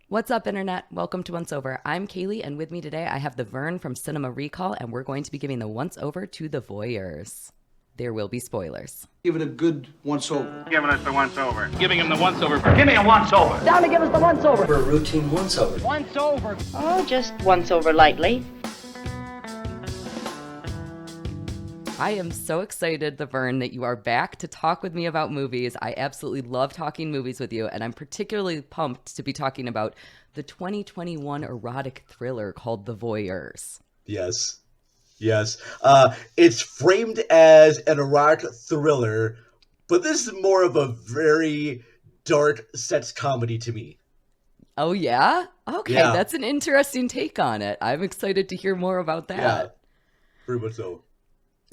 What's up, Internet? Welcome to Once Over. I'm Kaylee, and with me today I have the Vern from Cinema Recall, and we're going to be giving the Once Over to the Voyeurs. There will be spoilers. Give it a good once over. Giving us the once over. Giving him the once over. Give me a once over. Down to give us the once over. For a routine once over. Once over. Oh, just once over lightly. I am so excited, the Vern, that you are back to talk with me about movies. I absolutely love talking movies with you, and I'm particularly pumped to be talking about the 2021 erotic thriller called The Voyeurs. Yes. It's framed as an erotic thriller, but this is more of a very dark sex comedy to me. Oh, yeah? Okay, Yeah. That's an interesting take on it. I'm excited to hear more about that. Yeah, very much so.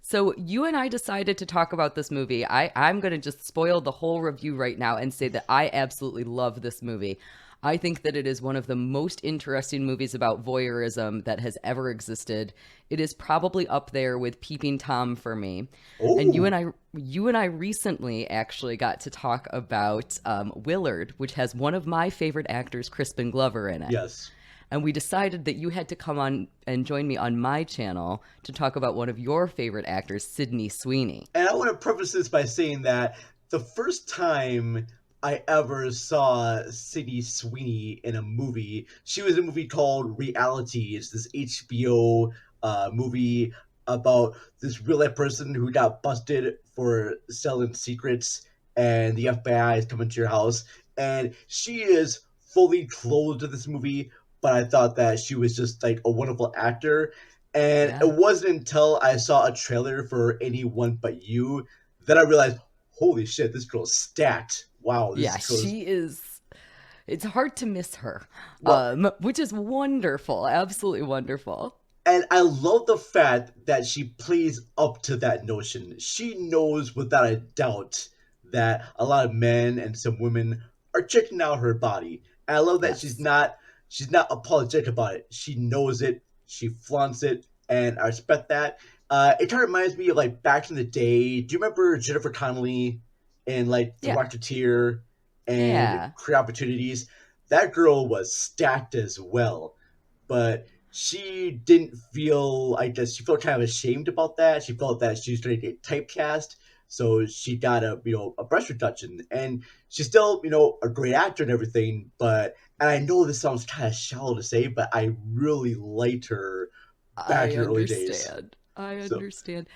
So you and I decided to talk about this movie. I'm going to just spoil the whole review right now and say that I absolutely love this movie. I think that it is one of the most interesting movies about voyeurism that has ever existed. It is probably up there with Peeping Tom for me. Oh. And you and I recently actually got to talk about Willard, which has one of my favorite actors, Crispin Glover, in it. Yes. And we decided that you had to come on and join me on my channel to talk about one of your favorite actors, Sydney Sweeney. And I want to preface this by saying that the first time I ever saw Sydney Sweeney in a movie, she was in a movie called Reality. It's this HBO movie about this real life person who got busted for selling secrets, and the FBI is coming to your house. And she is fully clothed in this movie, but I thought that she was just like a wonderful actor. And Yeah. it wasn't until I saw a trailer for Anyone But You that I realized, holy shit, this girl's stacked. Wow. Yeah, This girl's... she is. It's hard to miss her, Well- which is wonderful. Absolutely wonderful. And I love the fact that she plays up to that notion. She knows without a doubt that a lot of men and some women are checking out her body. And I love that Yes. she's not apologetic about it. She knows it. She flaunts it, and I respect that. It kind of reminds me of like back in the day. Do you remember Jennifer Connelly in like The Yeah. Rocketeer and Yeah. Career Opportunities? That girl was stacked as well, but she didn't feel. I guess she felt kind of ashamed about that. She felt that she was going to get typecast, so she got a breast reduction, and she's still a great actor and everything, but. And I know this sounds kind of shallow to say, but I really liked her back in the early days. I So- understand.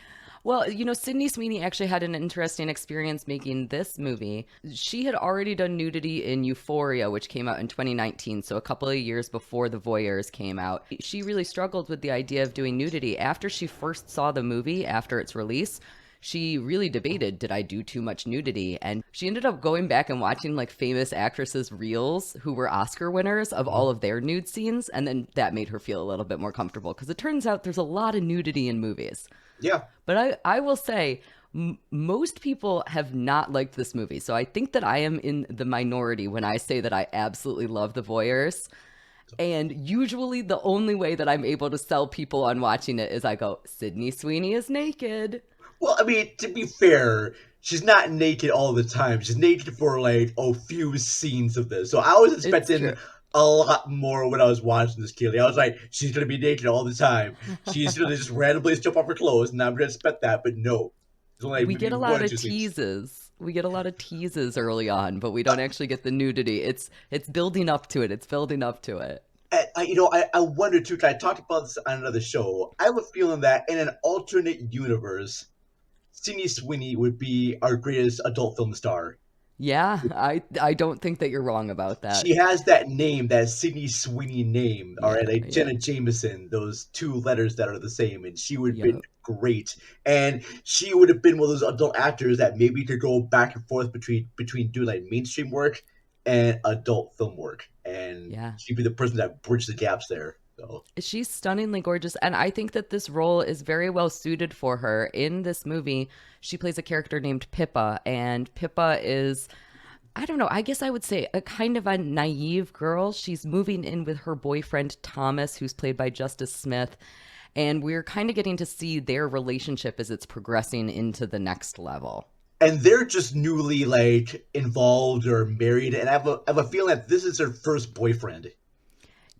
Well, Sydney Sweeney actually had an interesting experience making this movie. She had already done nudity in Euphoria, which came out in 2019, so a couple of years before The Voyeurs came out. She really struggled with the idea of doing nudity. After she first saw the movie, after its release, she really debated, did I do too much nudity? And she ended up going back and watching like famous actresses' reels who were Oscar winners of all of their nude scenes. And then that made her feel a little bit more comfortable because it turns out there's a lot of nudity in movies. Yeah. But I will say, most people have not liked this movie. So I think that I am in the minority when I say that I absolutely love The Voyeurs. And usually the only way that I'm able to sell people on watching it is I go, Sydney Sweeney is naked. Well, I mean, to be fair, she's not naked all the time. She's naked for like a few scenes of this. So I was expecting true. a lot more when I was watching this, Keely. I was like, she's gonna be naked all the time. She's gonna just randomly strip off her clothes, and I'm gonna expect that. But no, there's only We get a maybe lot one or of two scenes. teases. We get a lot of teases early on, but we don't actually get the nudity. It's building up to it. It's building up to it. And, I wonder too. 'Cause I talked about this on another show. I have a feeling that in an alternate universe, Sydney Sweeney would be our greatest adult film star. Yeah, I don't think that you're wrong about that. She has that name, that Sydney Sweeney name, all right, like yeah. Jenna Jameson, those two letters that are the same, and she would have Yeah. been great. And she would have been one of those adult actors that maybe could go back and forth between doing like mainstream work and adult film work, and Yeah. she'd be the person that bridged the gaps there. So She's stunningly gorgeous, and I think that this role is very well suited for her. In this movie, she plays a character named Pippa, and Pippa is, I don't know, I guess I would say a kind of a naive girl. She's moving in with her boyfriend, Thomas, who's played by Justice Smith, and we're kind of getting to see their relationship as it's progressing into the next level. And they're just newly like involved or married, and I have a feeling that this is her first boyfriend.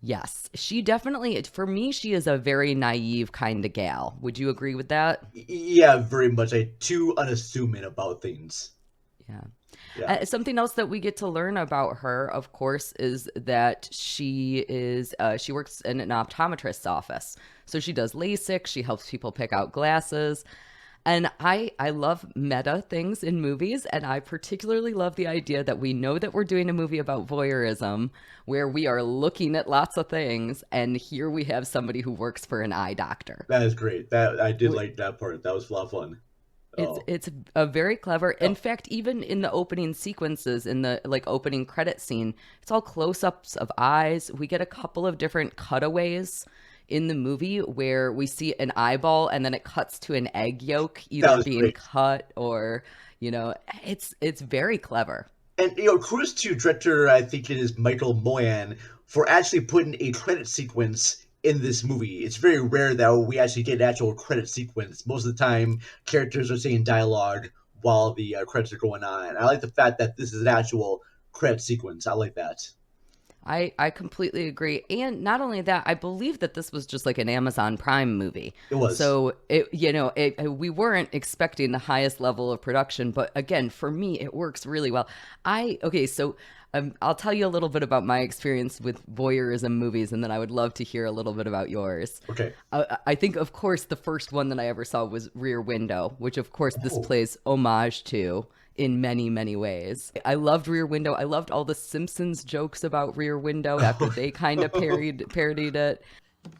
Yes, she definitely, for me, she is a very naive kind of gal. Would you agree with that? Yeah, very much. Like too unassuming about things. Yeah. Yeah, Something else that we get to learn about her, of course, is that she works in an optometrist's office. So she does LASIK. She helps people pick out glasses. And I love meta things in movies, and I particularly love the idea that we know that we're doing a movie about voyeurism, where we are looking at lots of things, and here we have somebody who works for an eye doctor. that is great. That I did like that part. That was a lot of fun. Oh, It's a very clever. In yeah. fact, even in the opening sequences, in the like opening credit scene, it's all close-ups of eyes. We get a couple of different cutaways in the movie where we see an eyeball and then it cuts to an egg yolk That either was being great. cut or, it's very clever. And kudos to director, I think it is Michael Mohan, for actually putting a credit sequence in this movie. It's very rare that we actually get an actual credit sequence. Most of the time, characters are saying dialogue while the credits are going on. I like the fact that this is an actual credit sequence. I like that. I completely agree. And not only that, I believe that this was just like an Amazon Prime movie. It was. So we weren't expecting the highest level of production, but again, for me, it works really well. I'll tell you a little bit about my experience with voyeurism movies, and then I would love to hear a little bit about yours. Okay. I think, of course, the first one that I ever saw was Rear Window, which, of course, this Oh. plays homage to in many, many ways. I loved Rear Window. I loved all the Simpsons jokes about Rear Window after they kind of parodied it.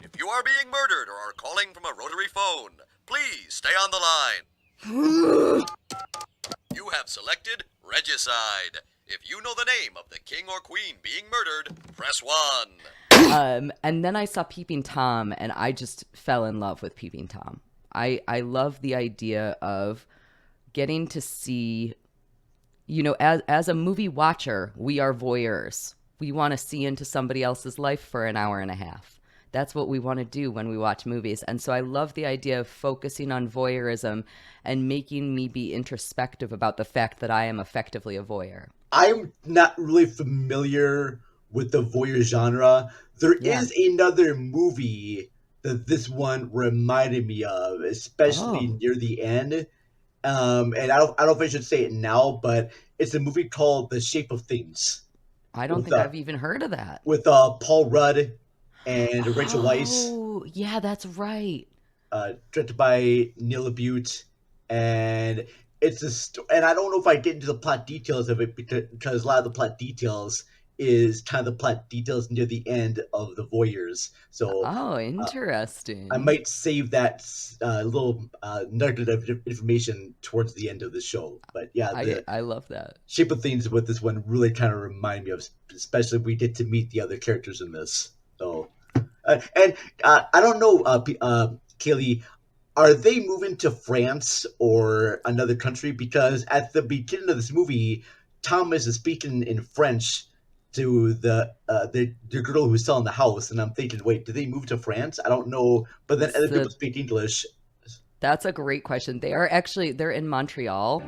If you are being murdered or are calling from a rotary phone, please stay on the line. You have selected Regicide. If you know the name of the king or queen being murdered, press 1. And then I saw Peeping Tom, and I just fell in love with Peeping Tom. I love the idea of getting to see, as a movie watcher, we are voyeurs. We want to see into somebody else's life for an hour and a half. That's what we want to do when we watch movies. And so I love the idea of focusing on voyeurism and making me be introspective about the fact that I am effectively a voyeur. I'm not really familiar with the voyeur genre. There is another movie that this one reminded me of, especially near the end. And I don't know if I should say it now, but it's a movie called The Shape of Things. I don't think I've even heard of that. With Paul Rudd and Rachel Weisz. Oh, yeah, that's right. Directed by Neil LaBute, and and I don't know if I get into the plot details of it because a lot of the plot details is kind of the plot details near the end of The Voyeurs. So interesting. I might save that little nugget of information towards the end of the show. But yeah, I love that. Shape of Things with this one really kind of remind me of, especially we get to meet the other characters in this. So, I don't know, Kaylee, are they moving to France or another country? Because at the beginning of this movie, Thomas is speaking in French to the girl who's selling the house, and I'm thinking, wait, did they move to France? I don't know, but then other people speak English. That's a great question. They're in Montreal.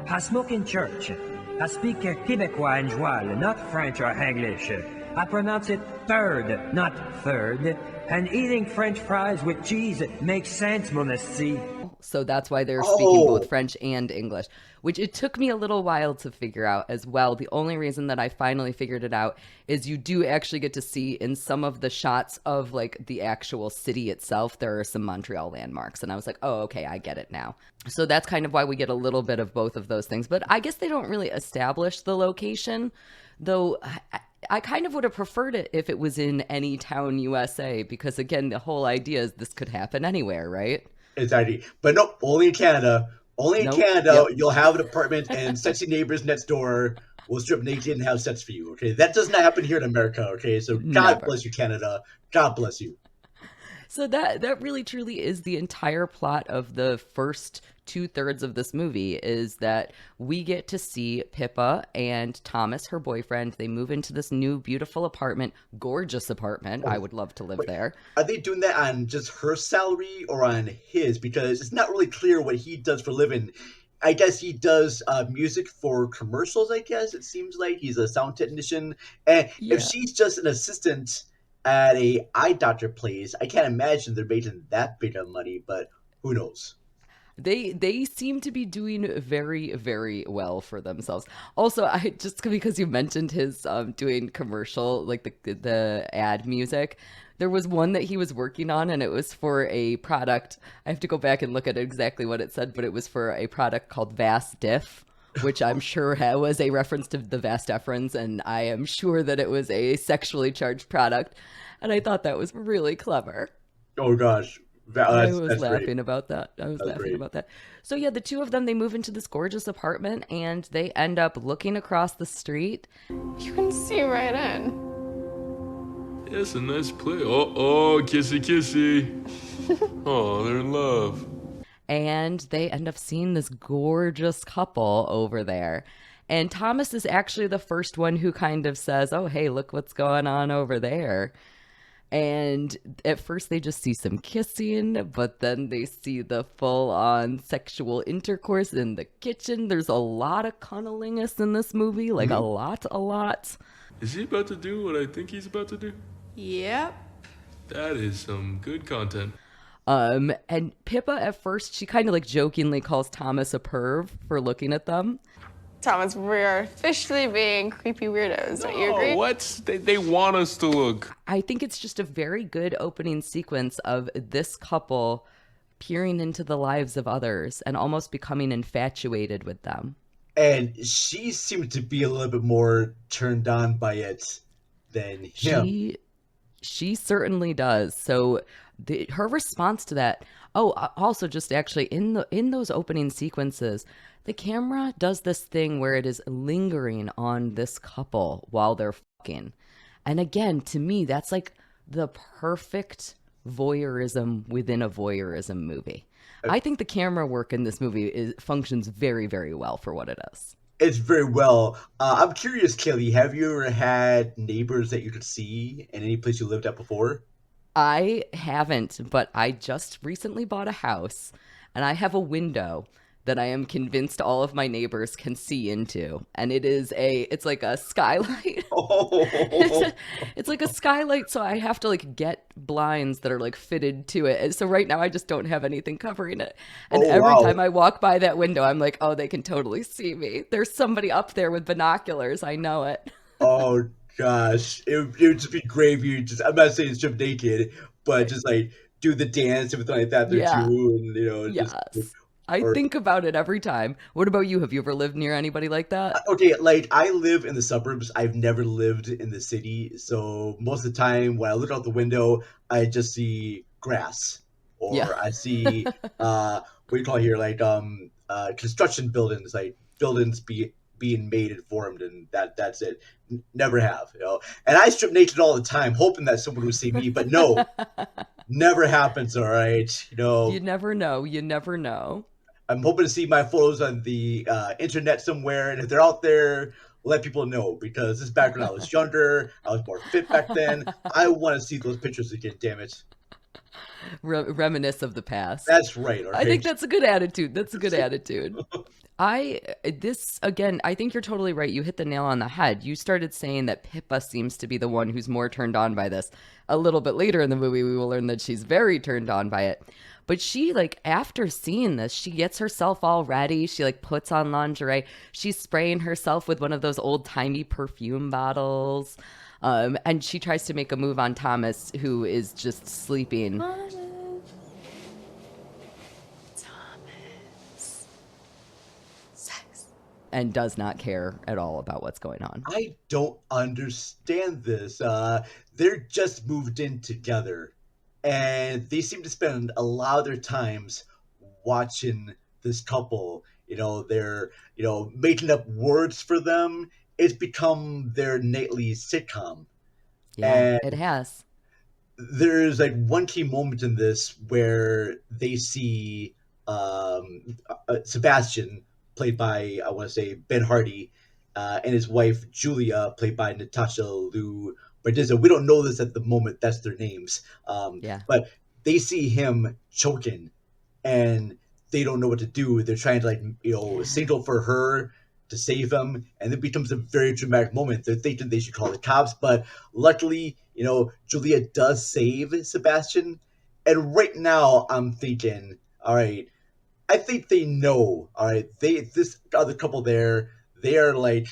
I smoke in church. I speak Québécois and joual, not French or English. I pronounce it third, not third. And eating French fries with cheese makes sense, mon esti. So that's why they're speaking both French and English, which it took me a little while to figure out as well. The only reason that I finally figured it out is you do actually get to see in some of the shots of like the actual city itself, there are some Montreal landmarks. And I was like, oh, okay, I get it now. So that's kind of why we get a little bit of both of those things. But I guess they don't really establish the location, though. I kind of would have preferred it if it was in any town USA, because again, the whole idea is this could happen anywhere, right? Exactly. But no, only in Canada. Only in Canada, you'll have an apartment and sexy neighbors next door will strip naked and have sex for you. Okay, that does not happen here in America. Okay, so God bless you, Canada. God bless you. So that really truly is the entire plot of the first 2/3 of this movie, is that we get to see Pippa and Thomas, her boyfriend. They move into this new beautiful apartment, gorgeous apartment. I would love to live there. Are they doing that on just her salary or on his? Because it's not really clear what he does for a living. I guess he does music for commercials. I guess it seems like he's a sound technician, and if Yeah. she's just an assistant at a eye doctor place, I can't imagine they're making that big of money. But who knows? They seem to be doing very, very well for themselves. Also, I just because you mentioned his doing commercial, like the ad music, there was one that he was working on, and it was for a product. I have to go back and look at exactly what it said, but it was for a product called Vas Diff, which I'm sure was a reference to the Vas Deferens, and I am sure that it was a sexually charged product. And I thought that was really clever. Oh gosh, I was that's great. laughing about that. I was That's laughing great. about that. So yeah, the two of them, they move into this gorgeous apartment and they end up looking across the street You can see right in. It's a nice play. Oh, kissy, kissy. Oh, they're in love. and they end up seeing this gorgeous couple over there. And Thomas is actually the first one who kind of says, "Oh, hey, look what's going on over there." And at first they just see some kissing, but then they see the full-on sexual intercourse in the kitchen. There's a lot of cunnilingus in this movie, like a lot. Is he about to do what I think he's about to do? Yep. That is some good content. And Pippa at first, she kind of like jokingly calls Thomas a perv for looking at them. Thomas, we're officially being creepy weirdos. Don't you agree? Oh, what? They want us to look. I think it's just a very good opening sequence of this couple peering into the lives of others and almost becoming infatuated with them. And she seemed to be a little bit more turned on by it than him. She certainly does. So her response to that. Oh, also just actually in those opening sequences, the camera does this thing where it is lingering on this couple while they're fucking. And again, to me, that's like the perfect voyeurism within a voyeurism movie. I think the camera work in this movie functions very, very well for what it is. It's very well. I'm curious, Kelly, have you ever had neighbors that you could see in any place you lived at before? I haven't, but I just recently bought a house and I have a window that I am convinced all of my neighbors can see into. And it's like a skylight. Oh, It's like a skylight, so I have to like get blinds that are like fitted to it. And so right now I just don't have anything covering it. And every wow. time I walk by that window, I'm like, oh, they can totally see me. There's somebody up there with binoculars. I know it. Oh gosh, it would just be great if you just, I'm not saying strip naked, but just like do the dance, everything like that there Yeah. too. And, just, Yes. I think about it every time. What about you? Have you ever lived near anybody like that? okay, like I live in the suburbs. I've never lived in the city. So most of the time when I look out the window, I just see grass or Yeah. I see, what do you call it here? Like, construction buildings, like buildings being made and formed, and that's it. Never have, and I strip naked all the time hoping that someone would see me, but no, never happens. All right, You never know. You never know. I'm hoping to see my photos on the internet somewhere, and if they're out there, let people know, because this back when I was younger, I was more fit back then. I want to see those pictures again, damn it. Reminisce of the past. That's right. All right. I think that's a good attitude. That's a good attitude. I think you're totally right. You hit the nail on the head. You started saying that Pippa seems to be the one who's more turned on by this. A little bit later in the movie, we will learn that she's very turned on by it. But she, like, after seeing this, she gets herself all ready. She, like, puts on lingerie. She's spraying herself with one of those old-timey perfume bottles. And she tries to make a move on Thomas, who is just sleeping. Thomas. Sex. And does not care at all about what's going on. I don't understand this. They're just moved in together, and they seem to spend a lot of their times watching this couple. They're making up words for them. It's become their nightly sitcom. Yeah, And it has. there's like one key moment in this where they see Sebastian, played by, I want to say, Ben Hardy, and his wife Julia, played by Natasha Bordizzo. We don't know this at the moment. That's their names. Yeah. But they see him choking, and they don't know what to do. They're trying to like signal for her to save him, and it becomes a very dramatic moment. They're thinking they should call the cops, but luckily, Julia does save Sebastian. And right now, I'm thinking, all right, I think they know. All right, this other couple there, they are like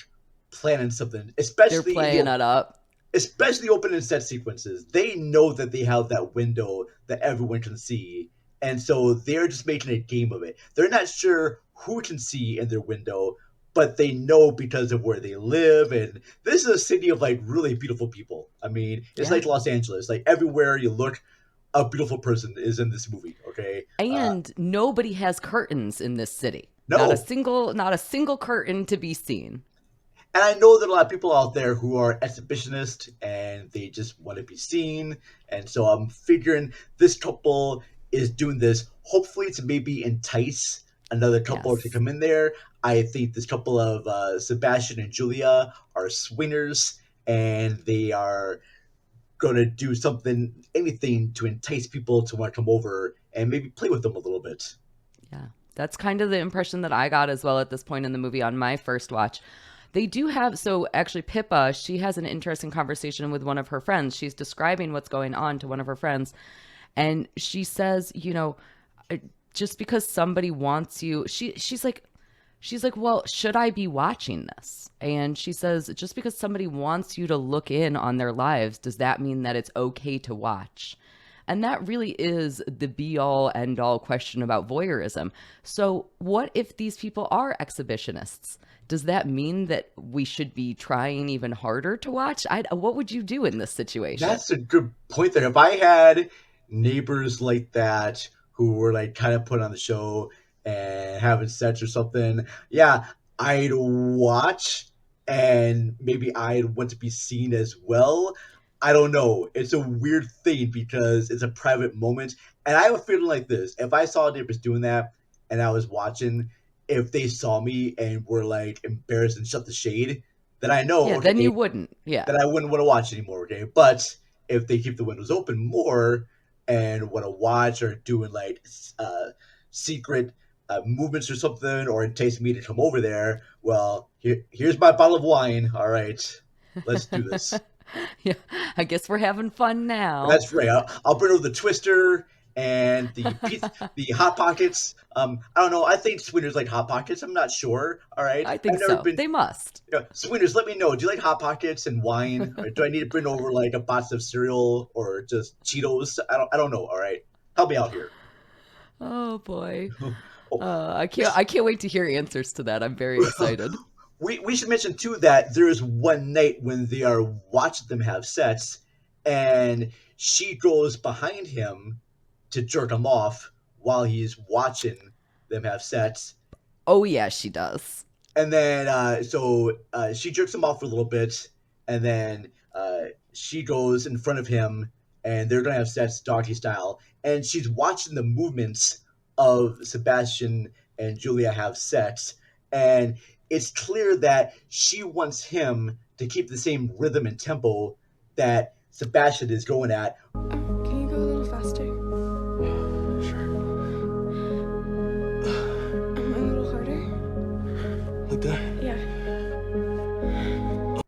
planning something, They're especially playing it up. especially open and set sequences. They know that they have that window that everyone can see, and so they're just making a game of it. They're not sure who can see in their window, but they know because of where they live. And this is a city of like really beautiful people. I mean, it's Yeah. like Los Angeles. Like everywhere you look, a beautiful person is in this movie. Okay, And nobody has curtains in this city. No. Not a single curtain to be seen. and I know that a lot of people out there who are exhibitionists and they just want to be seen. And so I'm figuring this couple is doing this hopefully to maybe entice another couple Yes. to come in there. I think this couple of Sebastian and Julia are swingers, and they are going to do anything to entice people to want to come over and maybe play with them a little bit. Yeah, that's kind of the impression that I got as well at this point in the movie on my first watch. They do have, so actually Pippa, she has an interesting conversation with one of her friends. She's describing what's going on to one of her friends. And she says, just because somebody wants you, she's like, well, should I be watching this? And she says, just because somebody wants you to look in on their lives, does that mean that it's okay to watch? And that really is the be-all, end-all question about voyeurism. So what if these people are exhibitionists? Does that mean that we should be trying even harder to watch? What would you do in this situation? That's a good point there. If I had neighbors like that who were like kind of put on the show and having sex or something, yeah, I'd watch, and maybe I'd want to be seen as well. I don't know. It's a weird thing because it's a private moment. And I have a feeling like this. If I saw neighbors doing that and I was watching, if they saw me and were like embarrassed and shut the shade, then I know, Yeah, then okay, you wouldn't. Yeah. that I wouldn't want to watch anymore, okay? But if they keep the windows open more and want to watch or doing like secret movements or something, or entice me to come over there, well, here's my bottle of wine. All right, let's do this. Yeah, I guess we're having fun now. That's right. I'll bring over the Twister and the Hot Pockets. I don't know. I think Sweeney's like Hot Pockets. I'm not sure. All right. I think so. They must. Sweeney's, let me know. Do you like Hot Pockets and wine? Or do I need to bring over like a box of cereal or just Cheetos? I don't know. All right. Help me out here. Oh boy. I can't wait to hear answers to that. I'm very excited. We should mention too that there is one night when they are watching them have sex, and she goes behind him to jerk him off while he's watching them have sex. Oh yeah, she does. And then so she jerks him off for a little bit, and then she goes in front of him, and they're gonna have sex doggy style, and she's watching the movements of Sebastian and Julia have sex, and it's clear that she wants him to keep the same rhythm and tempo that Sebastian is going at. Can you go a little faster? Sure. A little harder? Like that? Yeah.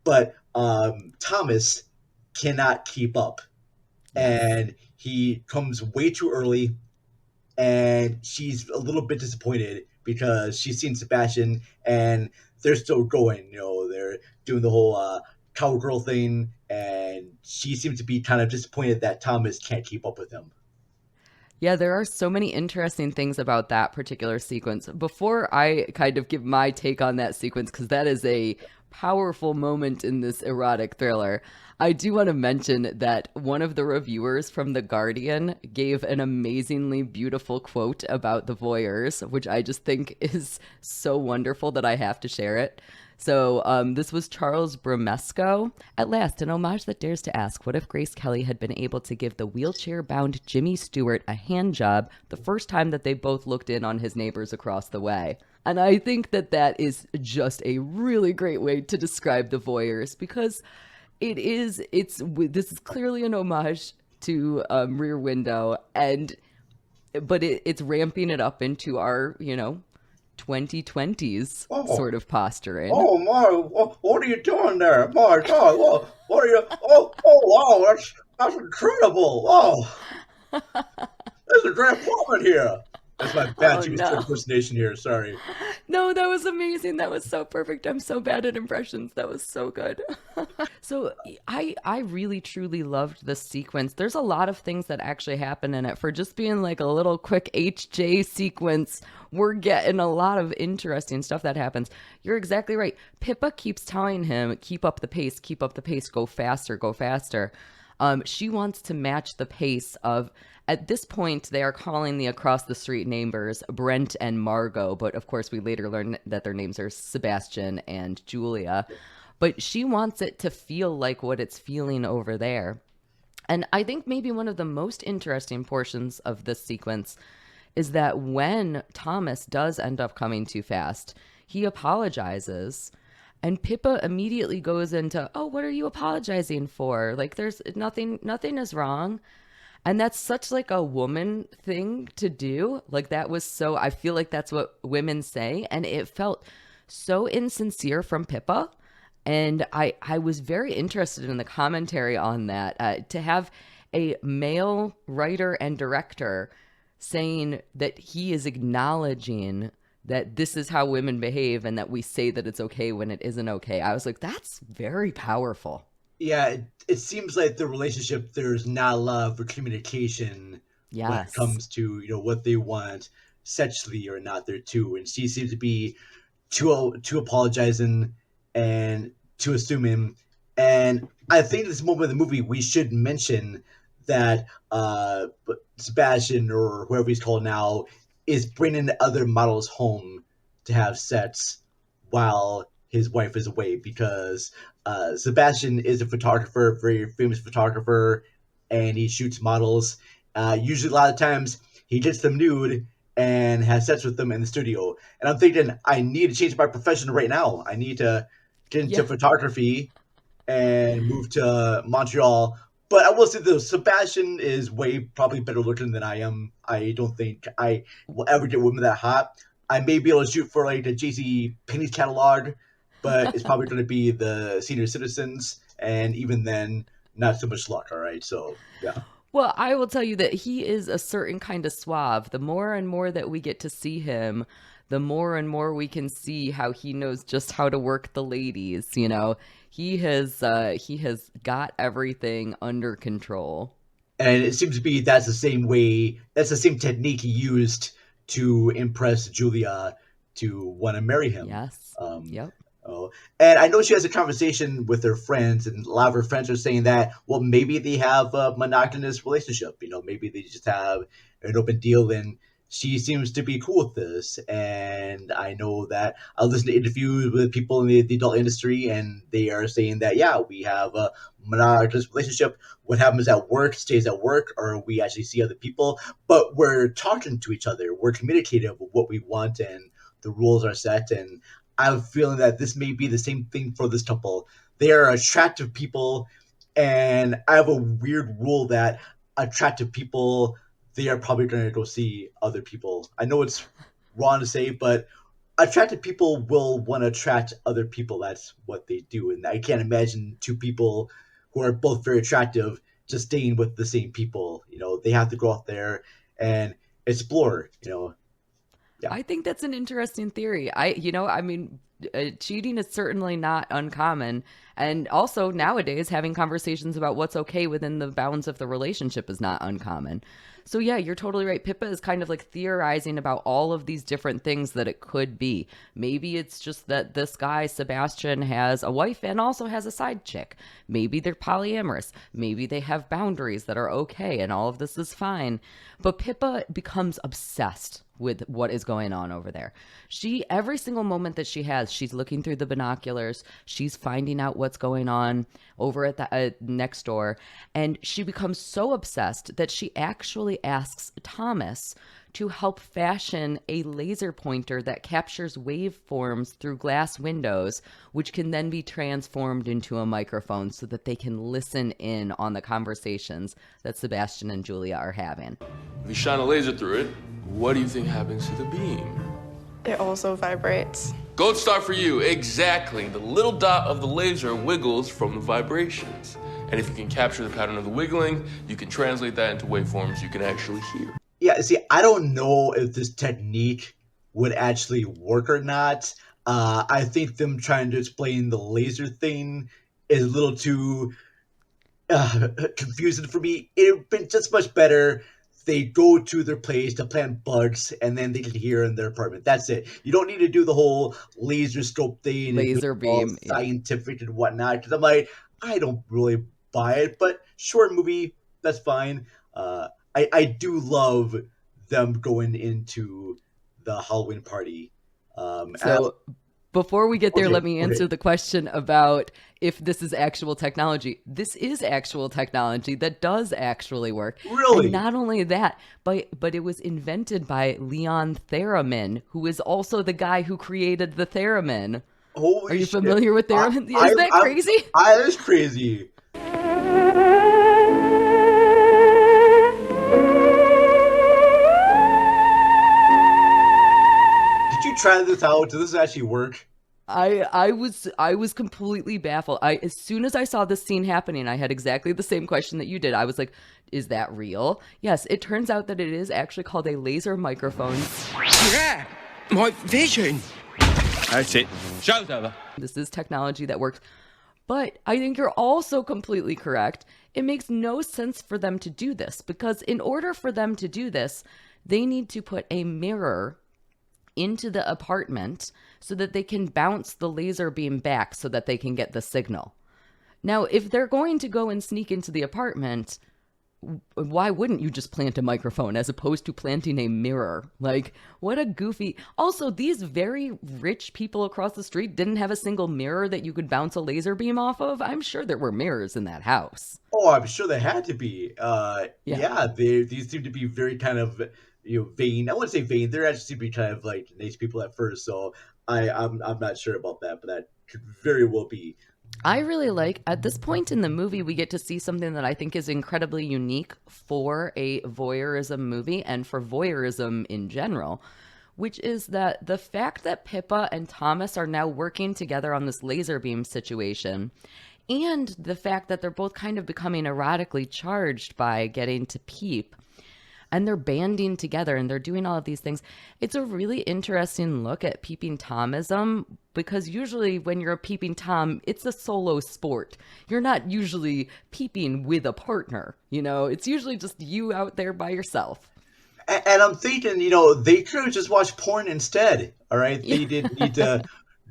But Thomas cannot keep up, and he comes way too early, and she's a little bit disappointed because she's seen Sebastian and they're still going. They're doing the whole cowgirl thing, and she seems to be kind of disappointed that Thomas can't keep up with him. Yeah, there are so many interesting things about that particular sequence. Before I kind of give my take on that sequence, because that is a powerful moment in this erotic thriller, I do want to mention that one of the reviewers from The Guardian gave an amazingly beautiful quote about the Voyeurs, which I just think is so wonderful that I have to share it. So this was Charles Bromesco. At last, an homage that dares to ask, what if Grace Kelly had been able to give the wheelchair-bound Jimmy Stewart a hand job the first time that they both looked in on his neighbors across the way? And I think that that is just a really great way to describe the Voyeurs, because this is clearly an homage to Rear Window, and but it's ramping it up into our, 2020s sort of posturing. Oh my! What are you doing there? My God! What are you? Oh wow! That's incredible! Oh, there's a grand woman here. That's my bad impersonation here. Sorry. No, that was amazing. That was so perfect. I'm so bad at impressions. That was so good. So I really truly loved this sequence. There's a lot of things that actually happen in it. For just being like a little quick HJ sequence, we're getting a lot of interesting stuff that happens. You're exactly right. Pippa keeps telling him, keep up the pace, go faster, go faster. She wants to match the pace of, at this point, they are calling the across the street neighbors Brent and Margot, but of course we later learn that their names are Sebastian and Julia. But she wants it to feel like what it's feeling over there. And I think maybe one of the most interesting portions of this sequence is that when Thomas does end up coming too fast, he apologizes. And Pippa immediately goes into, oh, what are you apologizing for? Like, there's nothing is wrong. And that's such like a woman thing to do. Like, that was so, I feel like that's what women say. And it felt so insincere from Pippa. And I was very interested in the commentary on that. To have a male writer and director saying that he is acknowledging that this is how women behave and that we say that it's okay when it isn't okay. I was like, that's very powerful. Yeah, it seems like the relationship, there's not a lot of communication when it comes to, what they want sexually or not there too. And she seems to be too apologizing and too assuming. And I think this moment of the movie, we should mention that Sebastian, or whoever he's called now, is bringing other models home to have sex while his wife is away, because Sebastian is a photographer, very famous photographer, and he shoots models. Usually a lot of times he gets them nude and has sex with them in the studio. And I'm thinking, I need to change my profession right now. I need to get into photography and move to Montreal. But I will say though, Sebastian is way probably better looking than I am. I don't think I will ever get women that hot. I may be able to shoot for like the JC Penney's catalog, but it's probably going to be the senior citizens, and even then, not so much luck. All right, so yeah. Well, I will tell you that he is a certain kind of suave. The more and more that we get to see him, the more and more we can see how he knows just how to work the ladies. He has got everything under control. And it seems to be that's the same technique he used to impress Julia to want to marry him. Yes. Yep. Oh, and I know she has a conversation with her friends, and a lot of her friends are saying that, well, maybe they have a monogamous relationship. Maybe they just have an open deal, and she seems to be cool with this. And I know that I listen to interviews with people in the adult industry, and they are saying that, yeah, we have a monogamous relationship. What happens at work stays at work, or we actually see other people, but we're talking to each other. We're communicative with what we want, and the rules are set. And I'm feeling that this may be the same thing for this couple. They are attractive people, and I have a weird rule that attractive people, they are probably going to go see other people. I know it's wrong to say, but attractive people will want to attract other people. That's what they do. And I can't imagine two people who are both very attractive just staying with the same people. They have to go out there and explore, Yeah. I think that's an interesting theory. Cheating is certainly not uncommon. And also nowadays, having conversations about what's okay within the bounds of the relationship is not uncommon. So yeah, you're totally right. Pippa is kind of like theorizing about all of these different things that it could be. Maybe it's just that this guy, Sebastian, has a wife and also has a side chick. Maybe they're polyamorous. Maybe they have boundaries that are okay and all of this is fine. But Pippa becomes obsessed with what is going on over there. Every single moment that she has, she's looking through the binoculars. She's finding out what's going on over at the next door. And she becomes so obsessed that she actually asks Thomas to help fashion a laser pointer that captures waveforms through glass windows, which can then be transformed into a microphone so that they can listen in on the conversations that Sebastian and Julia are having. If you shine a laser through it, what do you think happens to the beam? It also vibrates. Gold star for you, exactly. The little dot of the laser wiggles from the vibrations. And if you can capture the pattern of the wiggling, you can translate that into waveforms you can actually hear. Yeah, see, I don't know if this technique would actually work or not. I think them trying to explain the laser thing is a little too confusing for me. It would have been just much better if they go to their place to plant bugs and then they can hear in their apartment. That's it. You don't need to do the whole laser scope thing, Laser and all beam, yeah. scientific and whatnot. Because I'm like, I don't really buy it, but short movie, that's fine. I do love them going into the Halloween party. So before we get there, Okay, let me answer the question about if this is actual technology. This is actual technology that does actually work. Really? And not only that, but it was invented by Leon Theremin, who is also the guy who created the theremin. Holy Are you shit. familiar with theremin? Isn't that crazy? That is crazy. Did you try this out? Does this actually work? I was completely baffled. As soon as I saw this scene happening, I had exactly the same question that you did. I was like, is that real? Yes, it turns out that it is actually called a laser microphone. Yeah, my vision. That's it. Show's over. This is technology that works. But I think you're also completely correct. It makes no sense for them to do this because in order for them to do this, they need to put a mirror into the apartment so that they can bounce the laser beam back so that they can get the signal. Now, if they're going to go and sneak into the apartment, why wouldn't you just plant a microphone as opposed to planting a mirror? Like, what a goofy... Also, these very rich people across the street didn't have a single mirror that you could bounce a laser beam off of. I'm sure there were mirrors in that house. Oh, I'm sure they had to be. These seem to be very kind of, vain. I wouldn't say vain. They're actually seem to be kind of like nice people at first. So I'm not sure about that, but that could very well be. I really like, at this point in the movie, we get to see something that I think is incredibly unique for a voyeurism movie and for voyeurism in general, which is that the fact that Pippa and Thomas are now working together on this laser beam situation, and the fact that they're both kind of becoming erotically charged by getting to peep, and they're banding together and they're doing all of these things. It's a really interesting look at peeping Tomism because usually when you're a peeping Tom, it's a solo sport. You're not usually peeping with a partner, it's usually just you out there by yourself. And I'm thinking, they could have just watched porn instead, all right? They didn't need to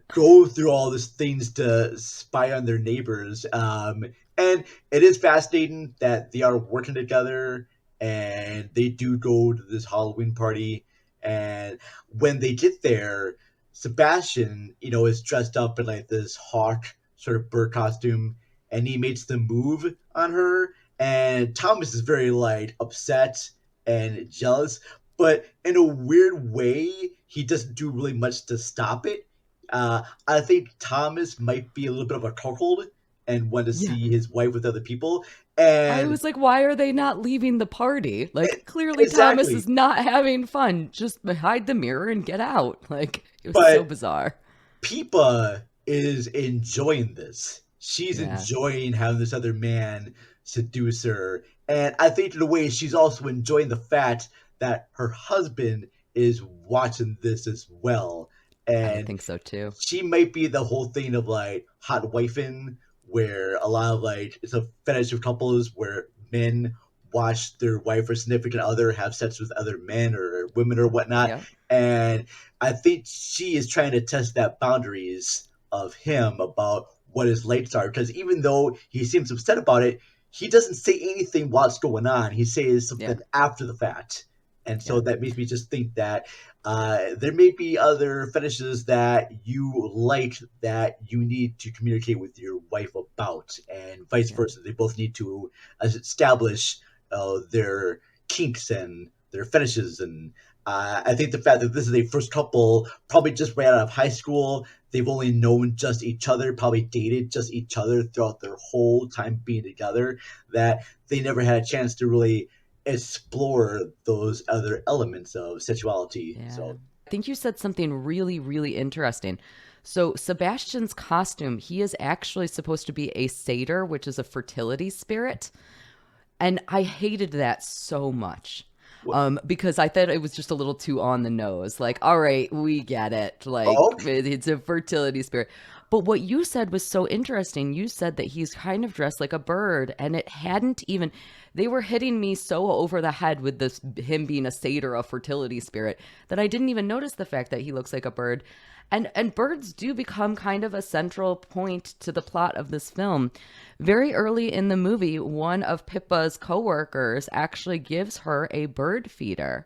go through all these things to spy on their neighbors. And it is fascinating that they are working together and they do go to this Halloween party. And when they get there, Sebastian, is dressed up in like this hawk sort of bird costume, and he makes the move on her. And Thomas is very like upset and jealous, but in a weird way, he doesn't do really much to stop it. I think Thomas might be a little bit of a cuckold and want to see his wife with other people. And I was like, why are they not leaving the party? Like, clearly exactly. Thomas is not having fun. Just hide the mirror and get out. Like, it was so bizarre. Pippa is enjoying this. She's enjoying having this other man seduce her. And I think in a way she's also enjoying the fact that her husband is watching this as well. And I think so too. She might be the whole thing of like hot wifing, where a lot of like it's a fetish of couples where men watch their wife or significant other have sex with other men or women or whatnot. Yep. And I think she is trying to test that boundaries of him about what his likes are, because even though he seems upset about it, he doesn't say anything while it's going on. He says something after the fact. And so that makes me just think that there may be other fetishes that you like that you need to communicate with your wife about, and vice versa. They both need to establish their kinks and their fetishes. And I think the fact that this is a first couple, probably just right out of high school, they've only known just each other, probably dated just each other throughout their whole time being together, that they never had a chance to really explore those other elements of sexuality. Yeah. So I think you said something really, really interesting. So Sebastian's costume, he is actually supposed to be a satyr, which is a fertility spirit. And I hated that so much. Because I thought it was just a little too on the nose. Like, all right, we get it. Like, it's a fertility spirit. But what you said was so interesting. You said that he's kind of dressed like a bird, and it hadn't even. They were hitting me so over the head with this him being a satyr, a fertility spirit, that I didn't even notice the fact that he looks like a bird. And birds do become kind of a central point to the plot of this film. Very early in the movie, one of Pippa's coworkers actually gives her a bird feeder.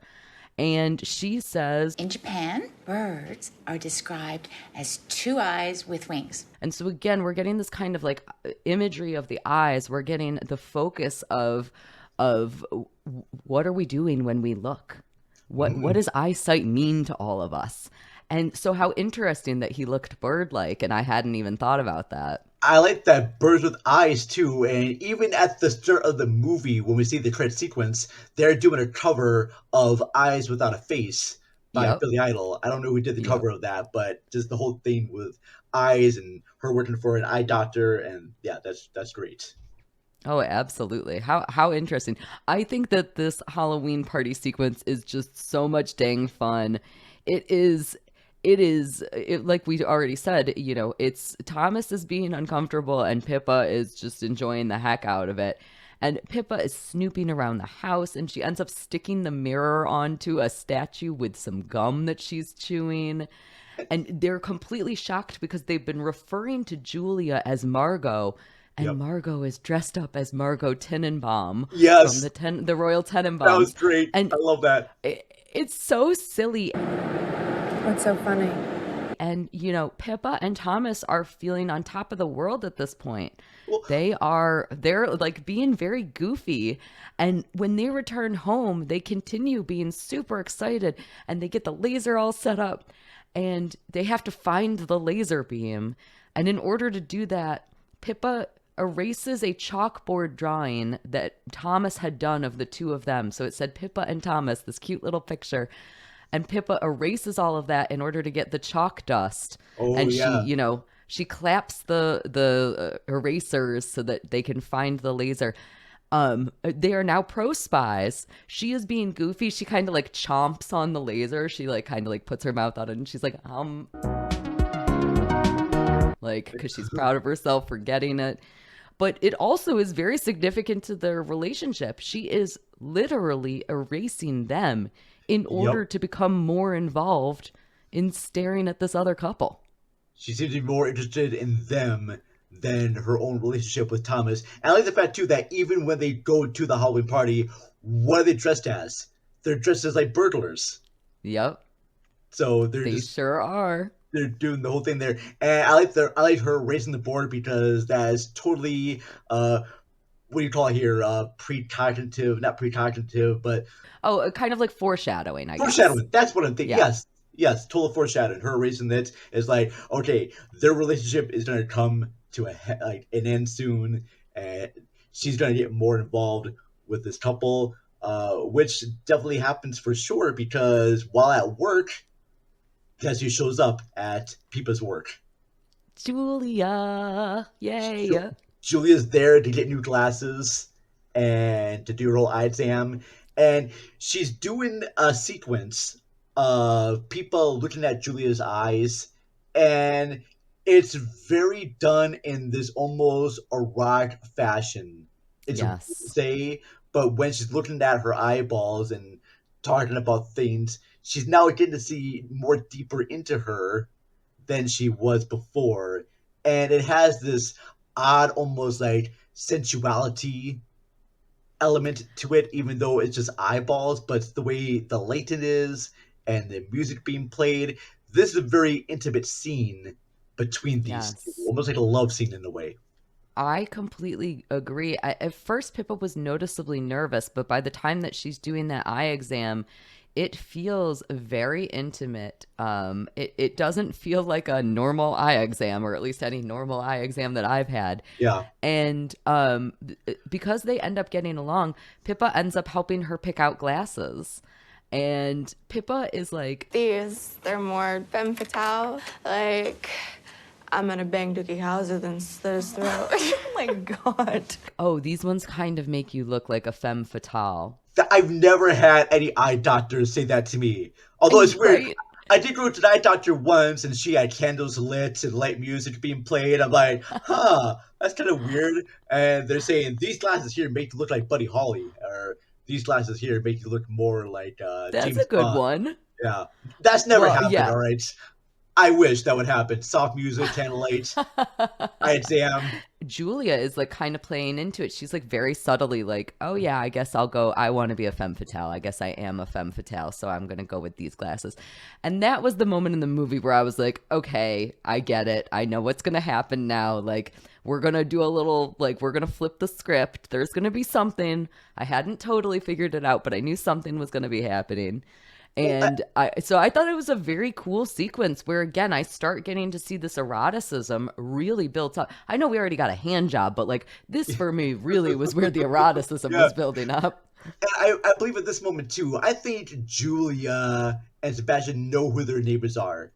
And she says, in Japan, birds are described as two eyes with wings. And so again, we're getting this kind of like imagery of the eyes. We're getting the focus of what are we doing when we look? What does eyesight mean to all of us? And so how interesting that he looked bird-like, and I hadn't even thought about that. I like that birds with eyes too, and even at the start of the movie, when we see the credit sequence, they're doing a cover of Eyes Without a Face by Billy Idol. I don't know who did the cover of that, but just the whole thing with eyes and her working for an eye doctor, and yeah, that's great. Oh, absolutely. How interesting. I think that this Halloween party sequence is just so much dang fun. It is like we already said, you know, it's Thomas is being uncomfortable and Pippa is just enjoying the heck out of it. And Pippa is snooping around the house, and she ends up sticking the mirror onto a statue with some gum that she's chewing. And they're completely shocked because they've been referring to Julia as Margot, and Margot is dressed up as Margot Tenenbaum from the Royal Tenenbaums. That was great. And I love that. It's so silly. What's so funny? And, you know, Pippa and Thomas are feeling on top of the world at this point. They're like being very goofy. And when they return home, they continue being super excited, and they get the laser all set up, and they have to find the laser beam. And in order to do that, Pippa erases a chalkboard drawing that Thomas had done of the two of them. So it said Pippa and Thomas, this cute little picture. And Pippa erases all of that in order to get the chalk dust. She, you know, she claps the erasers so that they can find the laser. They are now pro spies. She is being goofy. She kind of like chomps on the laser. She like kind of like puts her mouth on it, and she's like, like, because she's proud of herself for getting it. But it also is very significant to their relationship. She is literally erasing them in order to become more involved in staring at this other couple. She seems to be more interested in them than her own relationship with Thomas. And I like the fact, too, that even when they go to the Halloween party, what are they dressed as? They're dressed as, like, burglars. Yep. So they sure are. They're doing the whole thing there. And I like her raising the board, because that is totally, what do you call it here? Not precognitive, but... Oh, kind of like foreshadowing, I guess. Foreshadowing, that's what I'm thinking. Yes, total foreshadowing. Her raising that is like, okay, their relationship is going to come to an end soon, and she's going to get more involved with this couple, which definitely happens for sure, because while at work, guess who shows up at Pippa's work? Julia. Yay. Julia's there to get new glasses and to do her whole eye exam. And she's doing a sequence of people looking at Julia's eyes. And it's very done in this almost erotic fashion. It's weird to say, but when she's looking at her eyeballs and talking about things, she's now getting to see more deeper into her than she was before. And it has this odd, almost like sensuality element to it, even though it's just eyeballs, but it's the way the lighting is and the music being played. This is a very intimate scene between these two, Yes. almost like a love scene in a way. I completely agree. At first, Pippa was noticeably nervous, but by the time that she's doing that eye exam, it feels very intimate. It doesn't feel like a normal eye exam, or at least any normal eye exam that I've had. Yeah. And because they end up getting along, Pippa ends up helping her pick out glasses. And Pippa is like, They're more femme fatale. Like, I'm gonna bang Dookie Howser than slit his throat. Oh my god. oh, these ones kind of make you look like a femme fatale. I've never had any eye doctors say that to me. Although it's weird. Right? I did go to an eye doctor once, and she had candles lit and light music being played. I'm like, that's kind of weird. And they're saying, these glasses here make you look like Buddy Holly, or these glasses here make you look more like That's James a good Bond. one. Yeah. That's never Well, happened, yeah. all right? I wish that would happen. Soft music, candlelight, eye exam. Julia is like kind of playing into it. She's like very subtly like, oh yeah, I guess I'll go. I want to be a femme fatale. I guess I am a femme fatale. So I'm going to go with these glasses. And that was the moment in the movie where I was like, okay, I get it. I know what's going to happen now. Like, we're going to do a little, like, we're going to flip the script. There's going to be something. I hadn't totally figured it out, but I knew something was going to be happening. And I thought it was a very cool sequence where, again, I start getting to see this eroticism really built up. I know we already got a hand job, but like this for me really was where the eroticism was building up. And I believe at this moment too, I think Julia and Sebastian know who their neighbors are.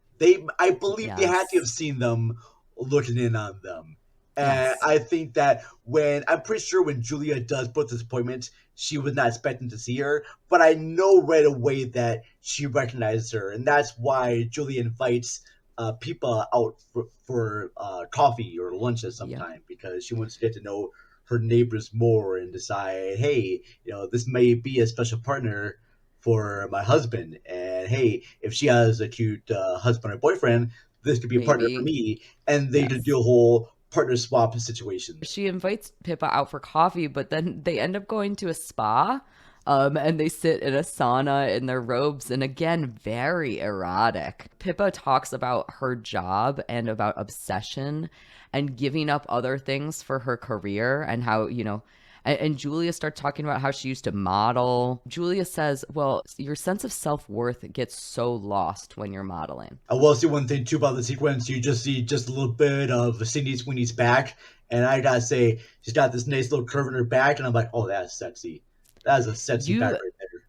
I believe they had to have seen them looking in on them. And Yes. I think that I'm pretty sure when Julia does book this appointment, she was not expecting to see her, but I know right away that she recognizes her, and that's why Julia invites Pippa out for coffee or lunch at some time, because she wants to get to know her neighbors more and decide, hey, this may be a special partner for my husband, and hey, if she has a cute husband or boyfriend, this could be a partner for me, and they could do a whole partner swap situation. She invites Pippa out for coffee, but then they end up going to a spa, and they sit in a sauna in their robes, and again, very erotic. Pippa talks about her job and about obsession and giving up other things for her career, and how, and Julia starts talking about how she used to model. Julia says, well, your sense of self-worth gets so lost when you're modeling. I will say one thing too about the sequence. You just see just a little bit of Sydney Sweeney's back, and I gotta say, she's got this nice little curve in her back, and I'm like, oh, that's sexy. That is a sexy back right there.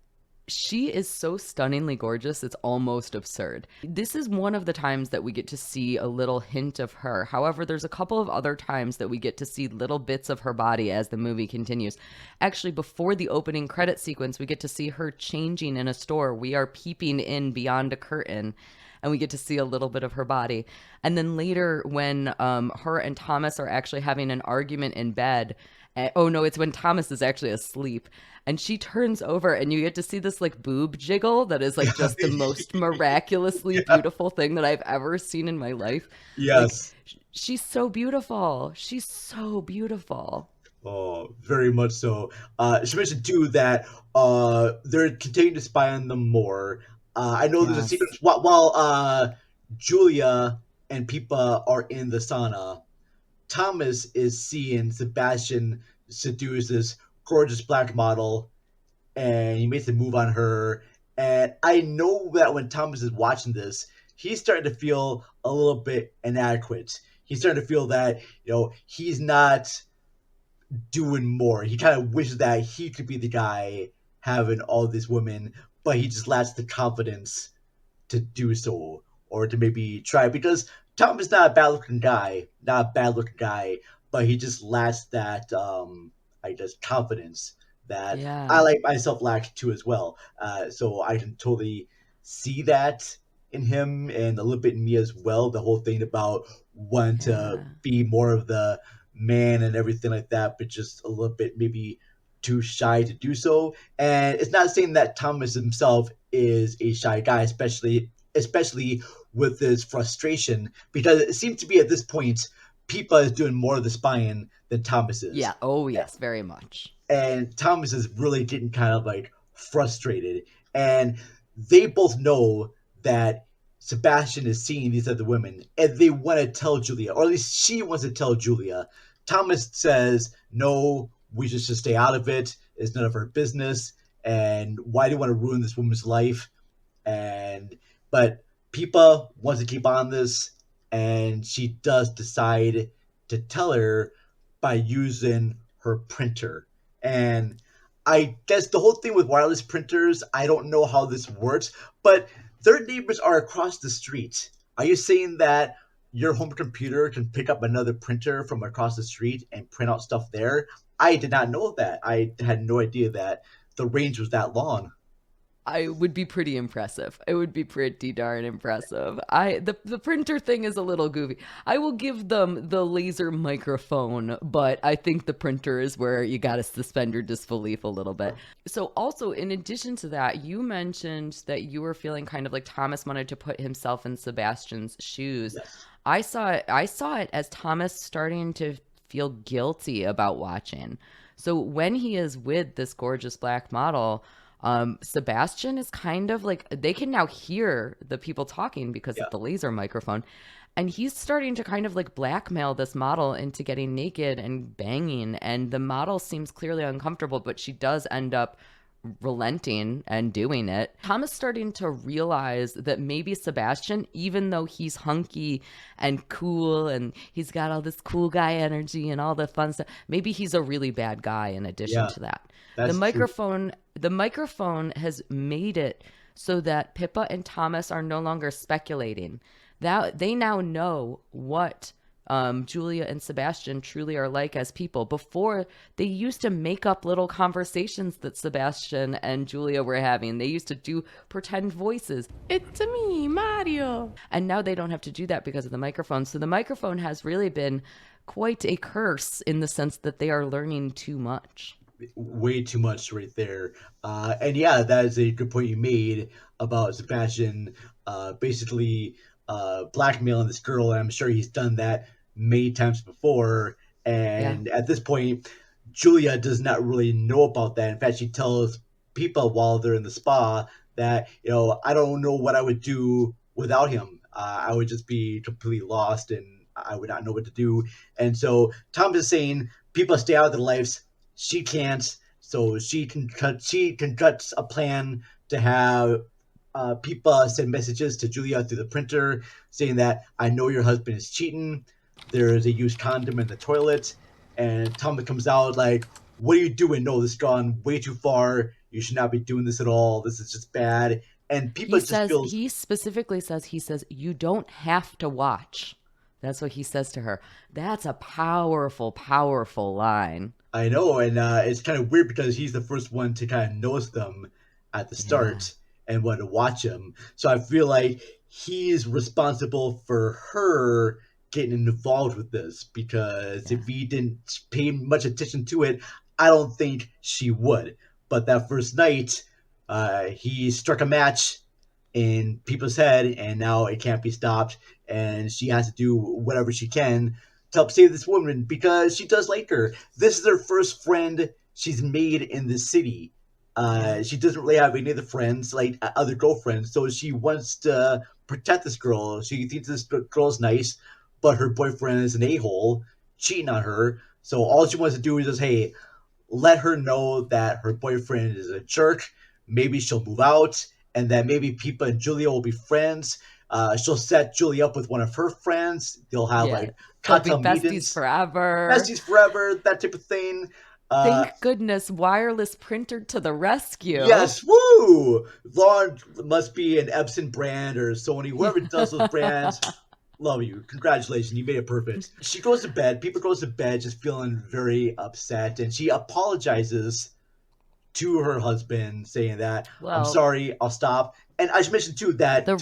She is so stunningly gorgeous, it's almost absurd. This is one of the times that we get to see a little hint of her. However, there's a couple of other times that we get to see little bits of her body as the movie continues. Actually, before the opening credit sequence, we get to see her changing in a store. We are peeping in beyond a curtain, and we get to see a little bit of her body. And then later, when her and Thomas are actually having an argument in bed, oh no, it's when Thomas is actually asleep, and she turns over and you get to see this like boob jiggle that is like just the most miraculously beautiful thing that I've ever seen in my life. Yes. Like, she's so beautiful. She's so beautiful. Oh, very much so. She mentioned too that they're continuing to spy on them more. I know there's a sequence while Julia and Pippa are in the sauna. Thomas is seeing Sebastian seduce this gorgeous black model, and he makes a move on her. And I know that when Thomas is watching this, he's starting to feel a little bit inadequate. He's starting to feel that, he's not doing more. He kind of wishes that he could be the guy having all these women, but he just lacks the confidence to do so, or to maybe try, because Tom is not a bad-looking guy, but he just lacks that, confidence that I like myself lack too as well. So I can totally see that in him, and a little bit in me as well. The whole thing about wanting to be more of the man and everything like that, but just a little bit maybe too shy to do so. And it's not saying that Thomas himself is a shy guy, especially with his frustration, because it seems to be at this point Pippa is doing more of the spying than Thomas is. Yeah. Oh, yes, very much. And Thomas is really getting kind of like frustrated. And they both know that Sebastian is seeing these other women, and they want to tell Julia, or at least she wants to tell Julia. Thomas says, no, we should just stay out of it. It's none of our business. And why do you want to ruin this woman's life? But Pippa wants to keep on this, and she does decide to tell her by using her printer. And I guess the whole thing with wireless printers, I don't know how this works, but their neighbors are across the street. Are you saying that your home computer can pick up another printer from across the street and print out stuff there? I did not know that. I had no idea that the range was that long. I would be pretty impressive. It would be pretty darn impressive. The printer thing is a little goofy. I will give them the laser microphone, but I think the printer is where you got to suspend your disbelief a little bit. So also, in addition to that, you mentioned that you were feeling kind of like Thomas wanted to put himself in Sebastian's shoes. Yes. I saw it as Thomas starting to feel guilty about watching. So when he is with this gorgeous black model, Sebastian is kind of like, they can now hear the people talking because of the laser microphone. And he's starting to kind of like blackmail this model into getting naked and banging. And the model seems clearly uncomfortable, but she does end up relenting and doing it. Thomas starting to realize that maybe Sebastian, even though he's hunky and cool and he's got all this cool guy energy and all the fun stuff, maybe he's a really bad guy in addition to that. The microphone has made it so that Pippa and Thomas are no longer speculating. That they now know what Julia and Sebastian truly are like as people. Before, they used to make up little conversations that Sebastian and Julia were having. They used to do pretend voices. It's me, Mario. And now they don't have to do that because of the microphone. So the microphone has really been quite a curse in the sense that they are learning too much. Way too much right there. And yeah, that is a good point you made about Sebastian basically blackmailing this girl. I'm sure he's done that many times before. And at this point, Julia does not really know about that. In fact, she tells people while they're in the spa that, I don't know what I would do without him. I would just be completely lost and I would not know what to do. And so Tom is saying people stay out of their lives. She can't, so she can cut a plan to have people send messages to Julia through the printer saying that I know your husband is cheating. There is a used condom in the toilet, and Thomas comes out like, "What are you doing? No, this has gone way too far. You should not be doing this at all. This is just bad." And people he specifically says you don't have to watch. That's what he says to her. That's a powerful, powerful line. I know, and it's kind of weird because he's the first one to kind of notice them at the start and want to watch him. So I feel like he's responsible for her getting involved with this because if he didn't pay much attention to it, I don't think she would. But that first night, he struck a match in people's head, and now it can't be stopped, and she has to do whatever she can to help save this woman because she does like her. This is her first friend she's made in the city. She doesn't really have any other friends, like other girlfriends, so she wants to protect this girl. She thinks this girl's nice, but her boyfriend is an a-hole, cheating on her. So all she wants to do is just, hey, let her know that her boyfriend is a jerk. Maybe she'll move out, and then maybe Pippa and Julia will be friends. She'll set Julia up with one of her friends. They'll have like cocktail besties meetings. forever. Besties forever, that type of thing. Thank goodness, wireless printer to the rescue. Yes, woo! Lauren must be an Epson brand or Sony, whoever does those brands. Love you. Congratulations, you made it perfect. She goes to bed. Pippa goes to bed just feeling very upset, and she apologizes to her husband, saying that, I'm sorry, I'll stop. And I should mention too that the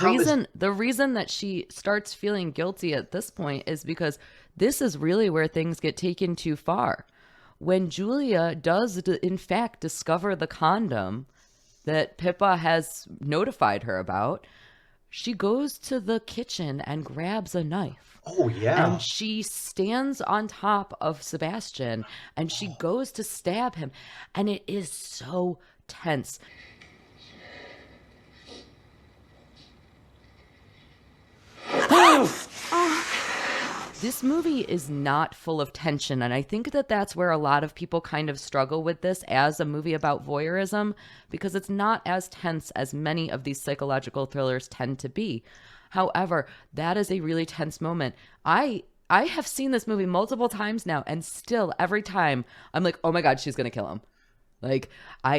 reason that she starts feeling guilty at this point is because this is really where things get taken too far. When Julia does in fact discover the condom that Pippa has notified her about, she goes to the kitchen and grabs a knife. Oh, yeah. And she stands on top of Sebastian and she goes to stab him. And it is so tense. This movie is not full of tension, and I think that that's where a lot of people kind of struggle with this as a movie about voyeurism, because it's not as tense as many of these psychological thrillers tend to be. However, that is a really tense moment. I have seen this movie multiple times now, and still every time I'm like, oh my God, she's gonna kill him. Like,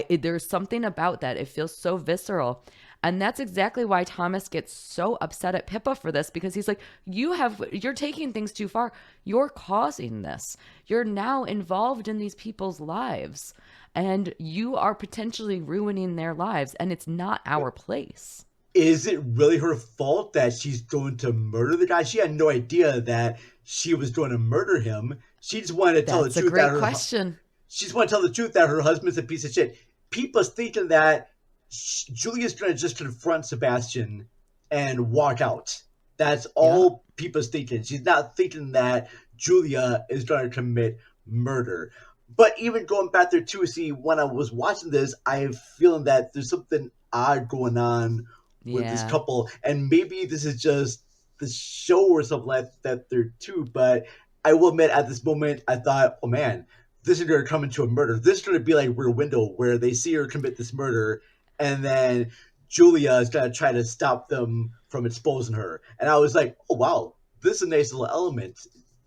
there's something about that. It feels so visceral. And that's exactly why Thomas gets so upset at Pippa for this, because he's like, you're taking things too far. You're causing this. You're now involved in these people's lives and you are potentially ruining their lives, and it's not our place. Is it really her fault that she's going to murder the guy? She had no idea that she was going to murder him. She just wanted to tell the truth. That's a great question. She just wanted to tell the truth that her husband's a piece of shit. People's thinking that Julia's going to just confront Sebastian and walk out. That's all People's thinking. She's not thinking that Julia is going to commit murder. But even going back there too, see, when I was watching this, I'm feeling that there's something odd going on with this couple. And maybe this is just the show or something like that there too. But I will admit, at this moment, I thought, oh man, this is going to come into a murder. This is going to be like Rear Window, where they see her commit this murder, and then Julia is going to try to stop them from exposing her. And I was like, oh, wow, this is a nice little element.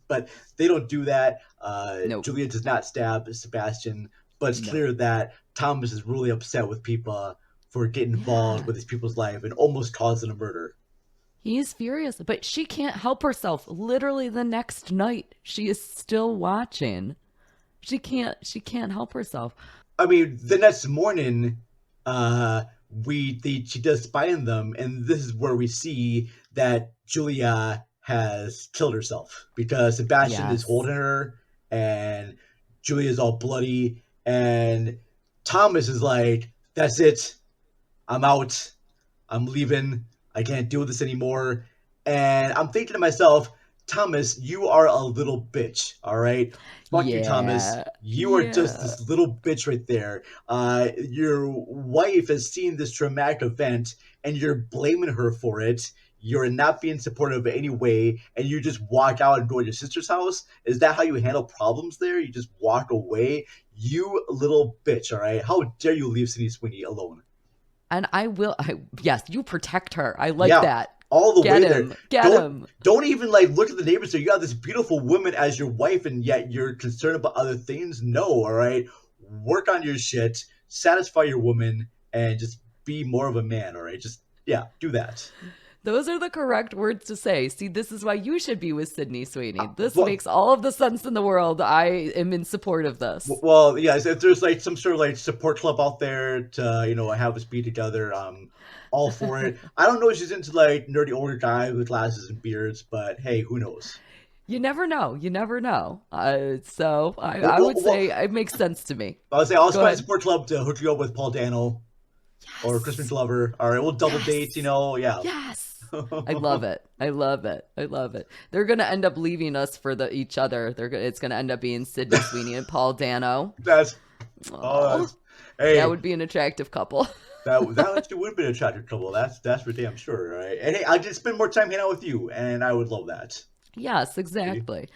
But they don't do that. Nope. Julia does not stab Sebastian, but it's clear that Thomas is really upset with Pippa for getting involved with these people's life and almost causing a murder. He's furious, but she can't help herself. Literally the next night, she is still watching. She can't help herself. I mean, the next morning, she does spy on them, and this is where we see that Julia has killed herself because Sebastian is holding her, and Julia's all bloody, and Thomas is like, "That's it, I'm out, I'm leaving, I can't deal with this anymore." And I'm thinking to myself, Thomas, you are a little bitch, all right? Fuck you, Thomas. You are just this little bitch right there. Your wife has seen this traumatic event, and you're blaming her for it. You're not being supportive in any way, and you just walk out and go to your sister's house? Is that how you handle problems there? You just walk away? You little bitch, all right? How dare you leave Sydney Sweeney alone? And yes, you protect her. I like that. All the way there. Get him. Don't even look at the neighbors. So you got this beautiful woman as your wife, and yet you're concerned about other things. No, all right. Work on your shit. Satisfy your woman, and just be more of a man. All right. Just do that. Those are the correct words to say. See, this is why you should be with Sydney Sweeney. This makes all of the sense in the world. I am in support of this. Well, yeah, if there's some sort of support club out there to, have us be together, all for it. I don't know if she's into nerdy older guys with glasses and beards, but hey, who knows? You never know. So I would say it makes sense to me. I would say I'll find a support club to hook you up with Paul Dano or Crispin Glover. All right, we'll double date, Yes. I love it. They're gonna end up leaving us for each other. It's gonna end up being Sydney Sweeney and Paul Dano. Hey, that would be an attractive couple. that actually would be an attractive couple. That's for damn sure, right? And hey, I could spend more time hanging out with you, and I would love that. Yes, exactly.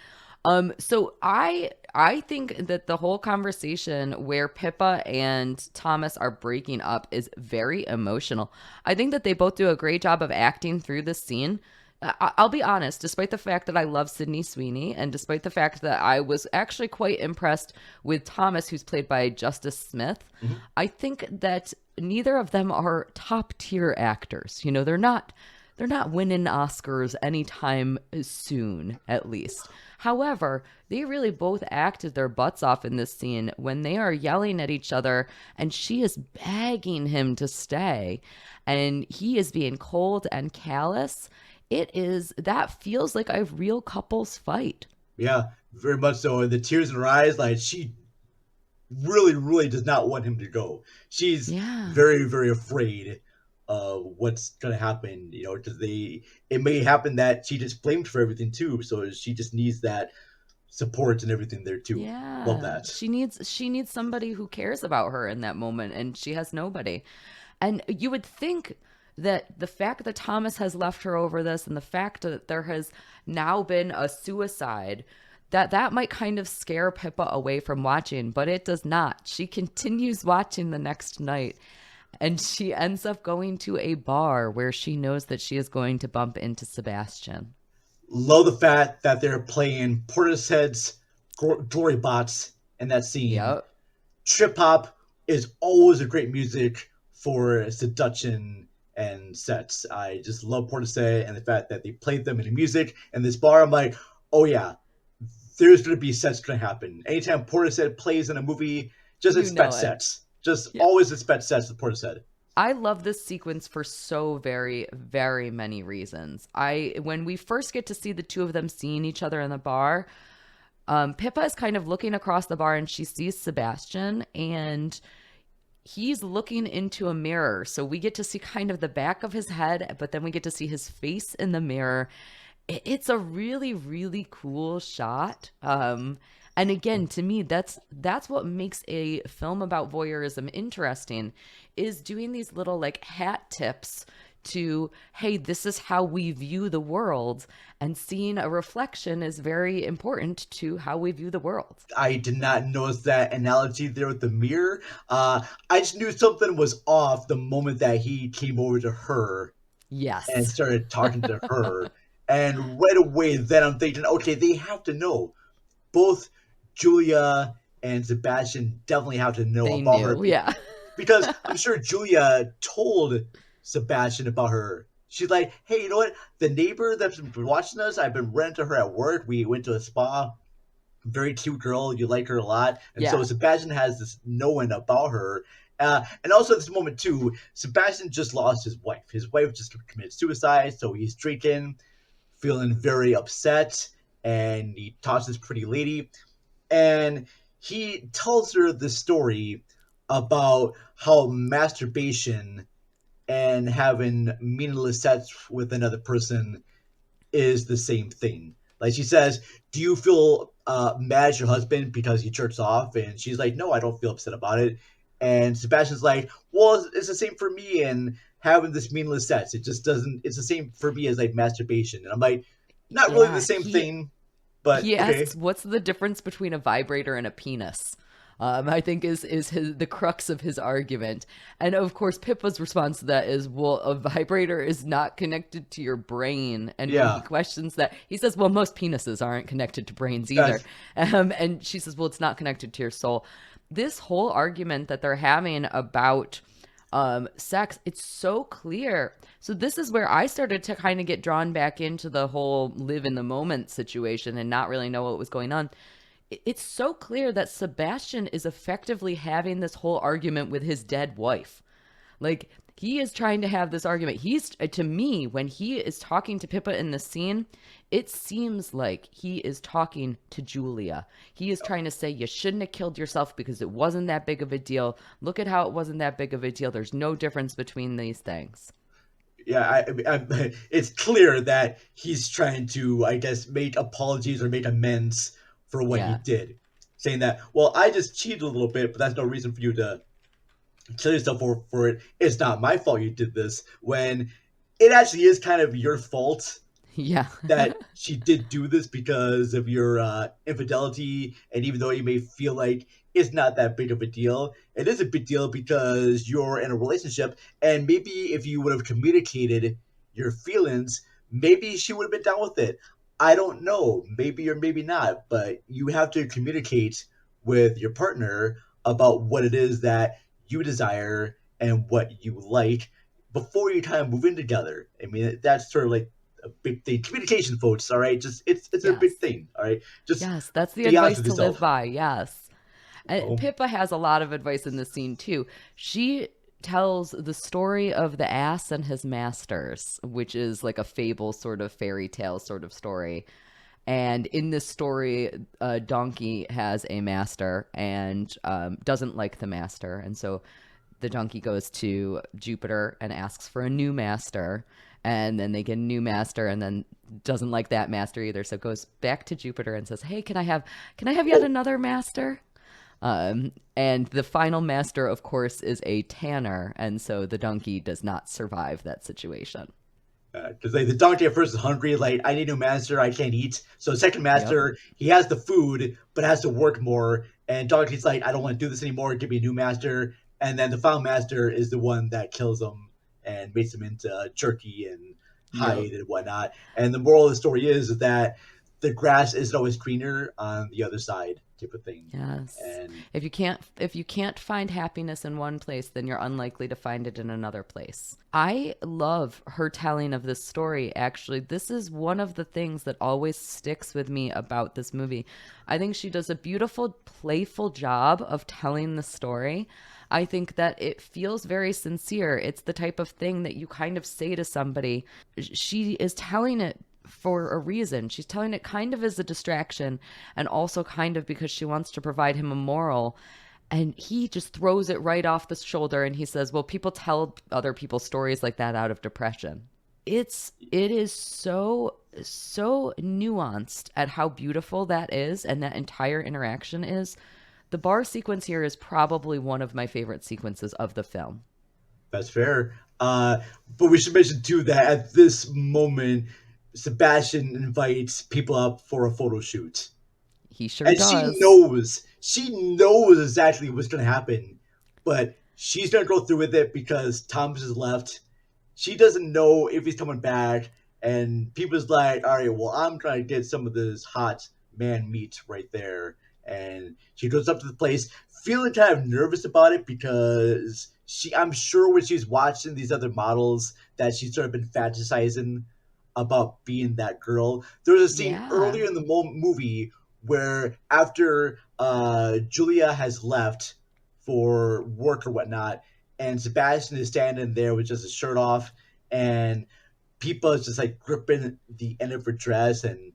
So I think that the whole conversation where Pippa and Thomas are breaking up is very emotional. I think that they both do a great job of acting through this scene. I'll be honest, despite the fact that I love Sydney Sweeney, and despite the fact that I was actually quite impressed with Thomas, who's played by Justice Smith, I think that neither of them are top tier actors. They're not winning Oscars anytime soon, at least. However, they really both acted their butts off in this scene when they are yelling at each other and she is begging him to stay and he is being cold and callous. That feels like a real couples fight. Yeah, very much so. And the tears in her eyes, she really, really does not want him to go. She's very, very afraid what's gonna happen, because it may happen that she just blamed for everything too, so she just needs that support and everything there too. Love Yeah. that. She needs somebody who cares about her in that moment, and she has nobody. And you would think that the fact that Thomas has left her over this, and the fact that there has now been a suicide, that might kind of scare Pippa away from watching, but it does not. She continues watching the next night, and she ends up going to a bar where she knows that she is going to bump into Sebastian. Love the fact that they're playing Portishead's Glory Bots in that scene. Yep. Trip hop is always a great music for seduction and sets. I just love Portishead and the fact that they played them in the music in this bar. I'm like, oh yeah, there's going to be sets going to happen. Anytime Portishead plays in a movie, just You expect know it. sets. Just Yeah. always expect sets with Portishead. I love this sequence for so very, very many reasons. When we first get to see the two of them seeing each other in the bar, Pippa is kind of looking across the bar and she sees Sebastian, and he's looking into a mirror. So we get to see kind of the back of his head, but then we get to see his face in the mirror. It's a really, really cool shot. And again, to me, that's what makes a film about voyeurism interesting, is doing these little like hat tips to, hey, this is how we view the world, and seeing a reflection is very important to how we view the world. I did not notice that analogy there with the mirror. I just knew something was off the moment that he came over to her Yes. and started talking to her. And right away, then I'm thinking, okay, they have to know. Both Julia and Sebastian definitely have to know They about knew, her. yeah. Because I'm sure Julia told Sebastian about her. She's like, hey, you know what? The neighbor that's been watching us, I've been renting her at work. We went to a spa. Very cute girl. You like her a lot. And so Yeah. Sebastian has this knowing about her. And also at this moment, too, Sebastian just lost his wife. His wife just committed suicide. So he's drinking, feeling very upset. And he talks to this pretty lady. And he tells her the story about how masturbation and having meaningless sex with another person is the same thing. Like, she says, do you feel mad at your husband because he jerks off? And she's like, no, I don't feel upset about it. And Sebastian's like, well, it's the same for me and having this meaningless sex. It just doesn't, it's the same for me as like masturbation. And I'm like, not really the same thing, but He okay. asks, what's the difference between a vibrator and a penis? I think is the crux of his argument. And of course, Pippa's response to that is, well, a vibrator is not connected to your brain. And when Yeah. he questions that, he says, well, most penises aren't connected to brains either. And she says, well, it's not connected to your soul. This whole argument that they're having about sex, it's so clear. So this is where I started to kind of get drawn back into the whole live in the moment situation and not really know what was going on. It's so clear that Sebastian is effectively having this whole argument with his dead wife. Like, he is trying to have this argument. He's, to me, when he is talking to Pippa in the scene, it seems like he is talking to Julia. He is trying to say, you shouldn't have killed yourself because it wasn't that big of a deal. Look at how it wasn't that big of a deal. There's no difference between these things. Yeah, it's clear that he's trying to, I guess, make apologies or make amends for what he did. Saying that, well, I just cheated a little bit, but that's no reason for you to kill yourself for it. It's not my fault you did this, when it actually is kind of your fault. Yeah. That she did do this because of your infidelity, and even though you may feel like it's not that big of a deal, it is a big deal because you're in a relationship, and maybe if you would have communicated your feelings, maybe she would have been down with it. I don't know, maybe or maybe not, but you have to communicate with your partner about what it is that you desire and what you like before you kind of move in together. I mean, that's sort of like a big thing. Communication, folks, all right? Just it's a big thing, all right? Just yes, that's the be honest advice with to live yourself. by. Yes. And Pippa has a lot of advice in this scene too. She tells the story of the ass and his masters, which is like a fable sort of fairy tale sort of story. And in this story, Donkey has a master and doesn't like the master. And so the donkey goes to Jupiter and asks for a new master, and then they get a new master, and then doesn't like that master either, so goes back to Jupiter and says, hey, can I have yet another master? And the final master, of course, is a tanner, and so the donkey does not survive that situation. Because the donkey at first is hungry, like, I need a new master, I can't eat. So the second master, he has the food, but has to work more. And donkey's like, I don't want to do this anymore, give me a new master. And then the final master is the one that kills him and makes him into jerky and hide and whatnot. And the moral of the story is that the grass isn't always greener on the other side, type of thing. Yes. And if you can't find happiness in one place, then you're unlikely to find it in another place. I love her telling of this story. Actually, this is one of the things that always sticks with me about this movie. I think she does a beautiful, playful job of telling the story. I think that it feels very sincere. It's the type of thing that you kind of say to somebody. She is telling it for a reason. She's telling it kind of as a distraction, and also kind of because she wants to provide him a moral. And he just throws it right off the shoulder, and he says, well, people tell other people stories like that out of depression. It is so nuanced at how beautiful that is, and that entire interaction is. The bar sequence here is probably one of my favorite sequences of the film. that's fair. But we should mention, too, that at this moment, Sebastian invites people up for a photo shoot. He sure and does. She knows exactly what's going to happen, but she's going to go through with it because Thomas has left. She doesn't know if he's coming back, and people's like, all right, well, I'm trying to get some of this hot man meat right there. And she goes up to the place, feeling kind of nervous about it because I'm sure when she's watching these other models that she's sort of been fantasizing about being that girl. There was a scene earlier in the movie where after Julia has left for work or whatnot, and Sebastian is standing there with just his shirt off, and Pipa is just like gripping the end of her dress and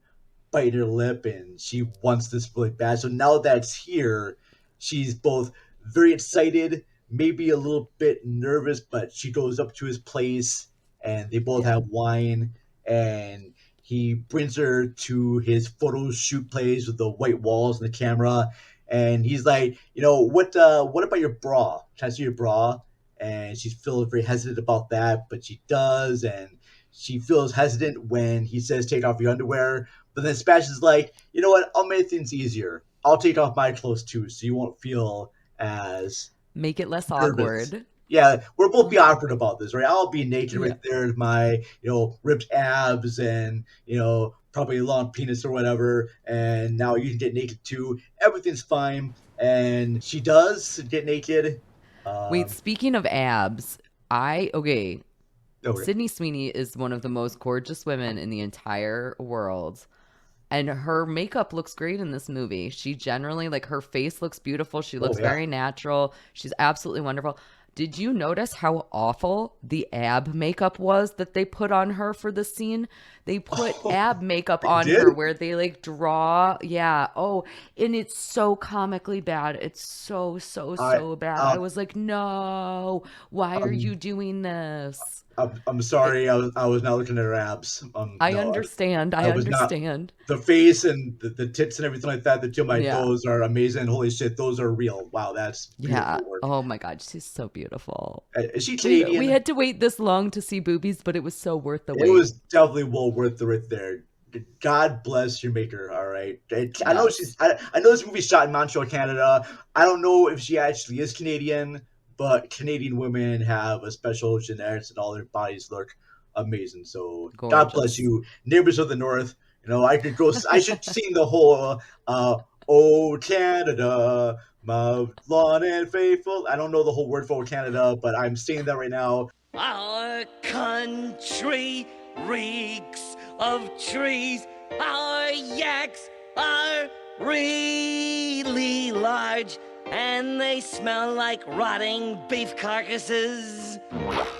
biting her lip, and she wants this really bad. So now that it's here, she's both very excited, maybe a little bit nervous, but she goes up to his place, and they both have wine. And he brings her to his photo shoot place with the white walls and the camera. And he's like, what about your bra? Can I see your bra? And she's feeling very hesitant about that, but she does. And she feels hesitant when he says, take off your underwear. But then Sebastian's like, you know what? I'll make things easier. I'll take off my clothes too, so you won't feel as make it less nervous. Awkward. Yeah, we'll both be awkward about this, right? I'll be naked right there with my, ripped abs and, probably a long penis or whatever. And now you can get naked too. Everything's fine. And she does get naked. Wait, speaking of abs, Sydney Sweeney is one of the most gorgeous women in the entire world. And her makeup looks great in this movie. She generally, her face looks beautiful. She looks very natural. She's absolutely wonderful. Did you notice how awful the ab makeup was that they put on her for the scene? They put ab makeup on her where they draw. Yeah. Oh, and it's so comically bad. It's so bad. I was like, no, why are you doing this? I'm sorry. I was not looking at her abs. I understand. I understand. The face and the tits and everything like that. Those are amazing. Holy shit, those are real. Wow, that's beautiful work. Oh my God, she's so beautiful. Is she Canadian? We had to wait this long to see boobies, but it was so worth the wait. It was definitely well worth the wait there. God bless your maker. All right. I know I know this movie's shot in Montreal, Canada. I don't know if she actually is Canadian. But Canadian women have a special genetics and all their bodies look amazing. So gorgeous. God bless you, neighbors of the North. I could go. I should sing the whole "Oh Canada, my lawn and faithful." I don't know the whole word for Canada, but I'm singing that right now. Our country reeks of trees. Our yaks are really large. And they smell like rotting beef carcasses.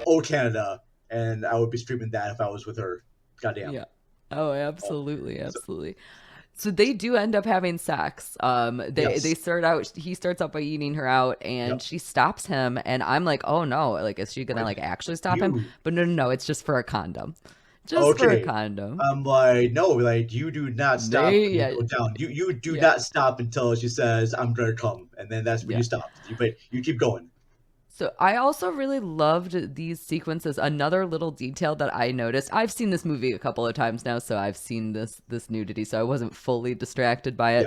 Oh, Canada. And I would be streaming that if I was with her. Goddamn. Yeah. Oh, absolutely. Absolutely. So they do end up having sex. Yes. They start out. He starts out by eating her out, and Yep. she stops him. And I'm like, oh no, like is she gonna like actually stop him? You But no, no, no, it's just for a condom, just for a okay? condom. I'm like, no, like you do not stop They when you yeah go down. You do yeah not stop until she says, "I'm gonna come," and then that's when yeah. you stop. But you keep going. So I also really loved these sequences. Another little detail that I noticed. I've seen this movie a couple of times now, so I've seen this nudity, so I wasn't fully distracted by Yeah. it.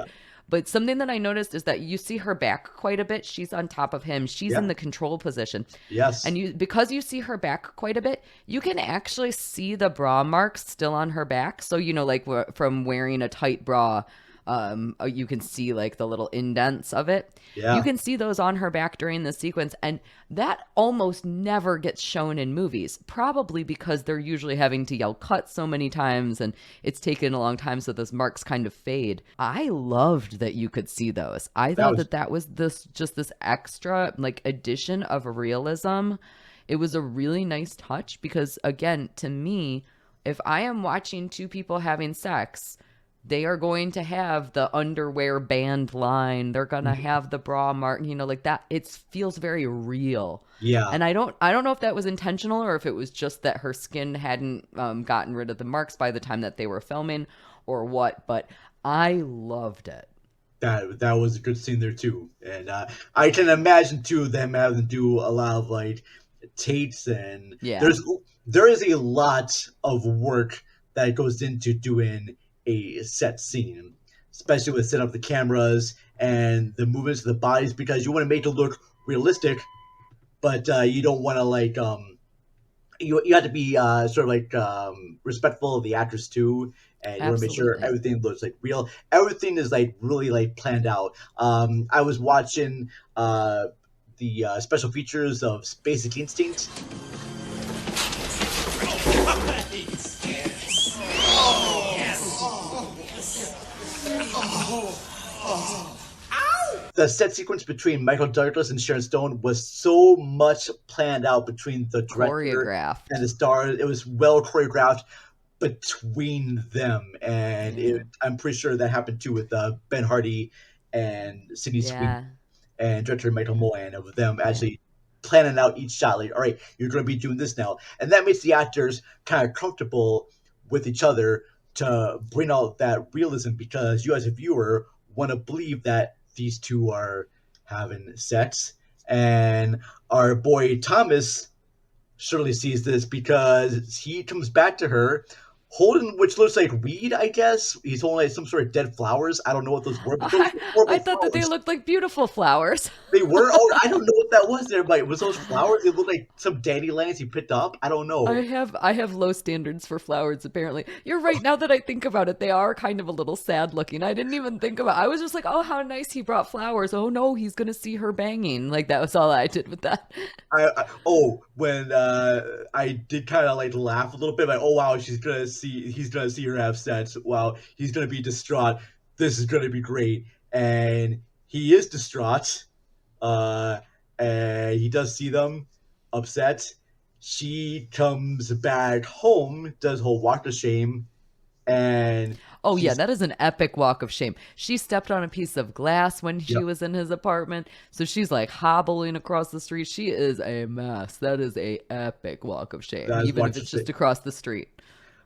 But something that I noticed is that you see her back quite a bit. She's on top of him. She's in Yeah. the control position. Yes. And because you see her back quite a bit, you can actually see the bra marks still on her back. So, like from wearing a tight bra, you can see like the little indents of it. You Yeah. can see those on her back during the sequence, and that almost never gets shown in movies, probably because they're usually having to yell cut so many times and it's taken a long time, so those marks kind of fade. I loved that you could see those. I That thought was that was this extra like addition of realism. It was a really nice touch because, again, to me, if I am watching two people having sex, they are going to have the underwear band line. They're going to have the bra mark, like that. It feels very real. yeah. And I don't know if that was intentional or if it was just that her skin hadn't gotten rid of the marks by the time that they were filming or what, but I loved it. That was a good scene there too, and I can imagine too them having to do a lot of like takes, and Yeah. there is a lot of work that goes into doing a set scene, especially with setting up the cameras and the movements of the bodies, because you want to make it look realistic, but you don't want to like you have to be sort of like respectful of the actors too, and you want to make sure Absolutely. everything looks like real. Everything is like really like planned out. I was watching the special features of Basic Instinct. The set sequence between Michael Douglas and Sharon Stone was so much planned out between the director Choreographed. and the stars. It was well choreographed between them, and Yeah. I'm pretty sure that happened too with Ben Hardy and Sydney Sweeney Yeah. and director Michael Mohan, of them Yeah. actually planning out each shot. Like, all right, you're going to be doing this now, and that makes the actors kind of comfortable with each other to bring out that realism, because you as a viewer want to believe that these two are having sex. And our boy Thomas surely sees this because he comes back to her holding, which looks like weed, I guess. He's holding like some sort of dead flowers. I don't know what those were, but those were I horrible thought that they flowers. looked like beautiful flowers. They were. Oh, I don't know what that was there, but was those flowers? They looked like some dandelions he picked up. I don't know. I have low standards for flowers, apparently. You're right, now that I think about it, they are kind of a little sad looking. I didn't even think about I was just like, oh, how nice he brought flowers. Oh no, he's gonna see her banging. Like that was all I did with that. When I did kind of like laugh a little bit, like, oh wow, he's gonna see her have sex. Wow, he's gonna be distraught. This is gonna be great, and he is distraught. And he does see them upset. She comes back home, does whole walk of shame, and Oh yeah, she's that is an epic walk of shame. She stepped on a piece of glass when she yep. was in his apartment, so she's like hobbling across the street. She is a mess. That is a epic walk of shame, That is even walk if of it's just shame. across the street.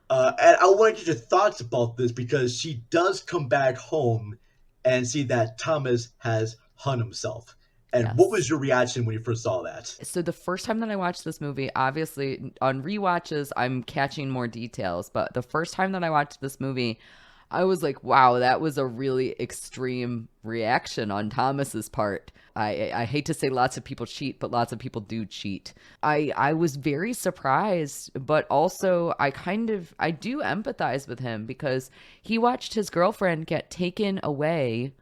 And I want to get your thoughts about this, because she does come back home and see that Thomas has hung himself. And what was Yes. your reaction when you first saw that? So the first time that I watched this movie, obviously on rewatches, I'm catching more details. But the first time that I watched this movie, I was like, wow, that was a really extreme reaction on Thomas's part. I hate to say lots of people cheat, but lots of people do cheat. I was very surprised, but also I do empathize with him because he watched his girlfriend get taken away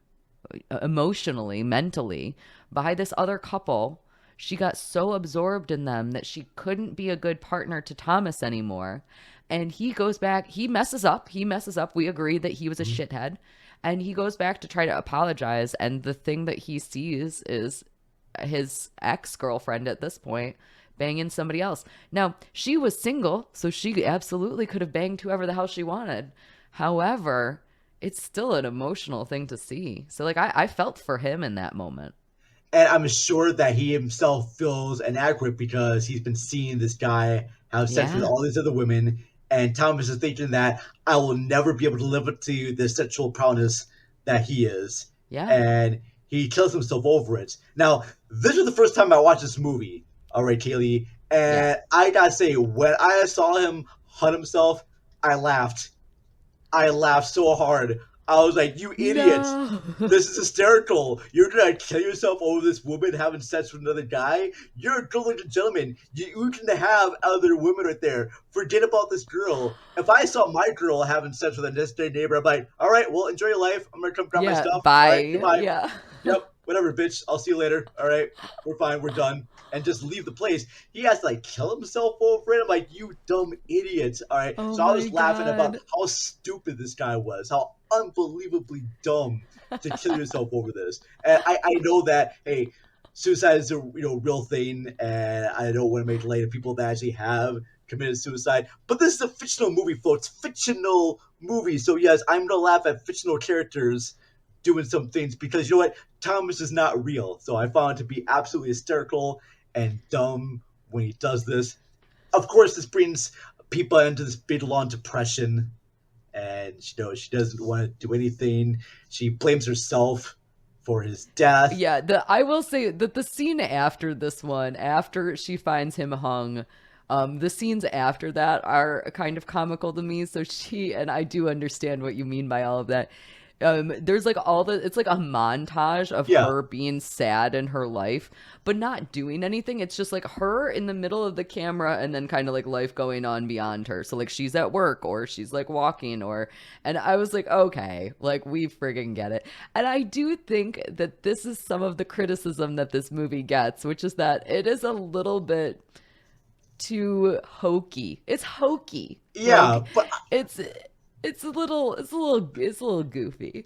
emotionally, mentally, by this other couple. She got so absorbed in them that she couldn't be a good partner to Thomas anymore. And he goes back, he messes up. We agree that he was a shithead. And he goes back to try to apologize. And the thing that he sees is his ex-girlfriend at this point banging somebody else. Now, she was single, so she absolutely could have banged whoever the hell she wanted. However, it's still an emotional thing to see. So like I felt for him in that moment. And I'm sure that he himself feels inadequate because he's been seeing this guy have sex with Yeah. all these other women, and Thomas is thinking that I will never be able to live up to the sexual prowess that he is. Yeah. And he kills himself over it. Now, this is the first time I watched this movie, all right, Kaylee, Yeah. and I gotta say, when I saw him hunt himself, I laughed. I laughed so hard. I was like, "You idiot! No. This is hysterical. You're gonna kill yourself over this woman having sex with another guy? You're a good-looking gentleman. You can have other women right there. Forget about this girl. If I saw my girl having sex with a next door neighbor, I'm like, all right, well, enjoy your life. I'm gonna come grab my Yeah, stuff. All right, bye. goodbye. Yeah. Yep, whatever, bitch. I'll see you later. All right, we're fine. We're done." And just leave the place. He has to like kill himself over it. I'm like, you dumb idiot. All right. Oh So I was my laughing about God. how stupid this guy was, how unbelievably dumb to kill yourself over this. And I know that, hey, suicide is a real thing, and I don't want to make light of people that actually have committed suicide. But this is a fictional movie, folks. Fictional movie. So yes, I'm gonna laugh at fictional characters doing some things because you know what? Thomas is not real. So I found it to be absolutely hysterical and dumb when he does this. Of course, this brings people into this big long depression, and she doesn't want to do anything. She blames herself for his death. Yeah, I will say that the scene after this one, after she finds him hung, the scenes after that are kind of comical to me. So and I do understand what you mean by all of that. There's like it's like a montage of Yeah. her being sad in her life, but not doing anything. It's just like her in the middle of the camera and then kind of like life going on beyond her. So like she's at work or she's like walking and I was like, okay, like we friggin' get it. And I do think that this is some of the criticism that this movie gets, which is that it is a little bit too hokey. It's hokey. Yeah, Like, but it's a little goofy.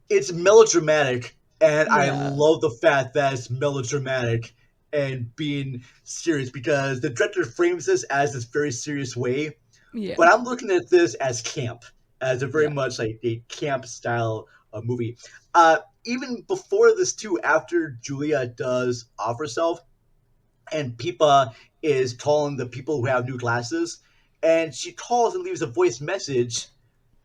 it's melodramatic, and I Yeah. love the fact that it's melodramatic and being serious because the director frames this as this very serious way. Yeah. But I'm looking at this as camp, as a very Yeah. much like a camp style of movie. Even before this too, after Julia does off herself, and Pipa is calling the people who have new glasses, and she calls and leaves a voice message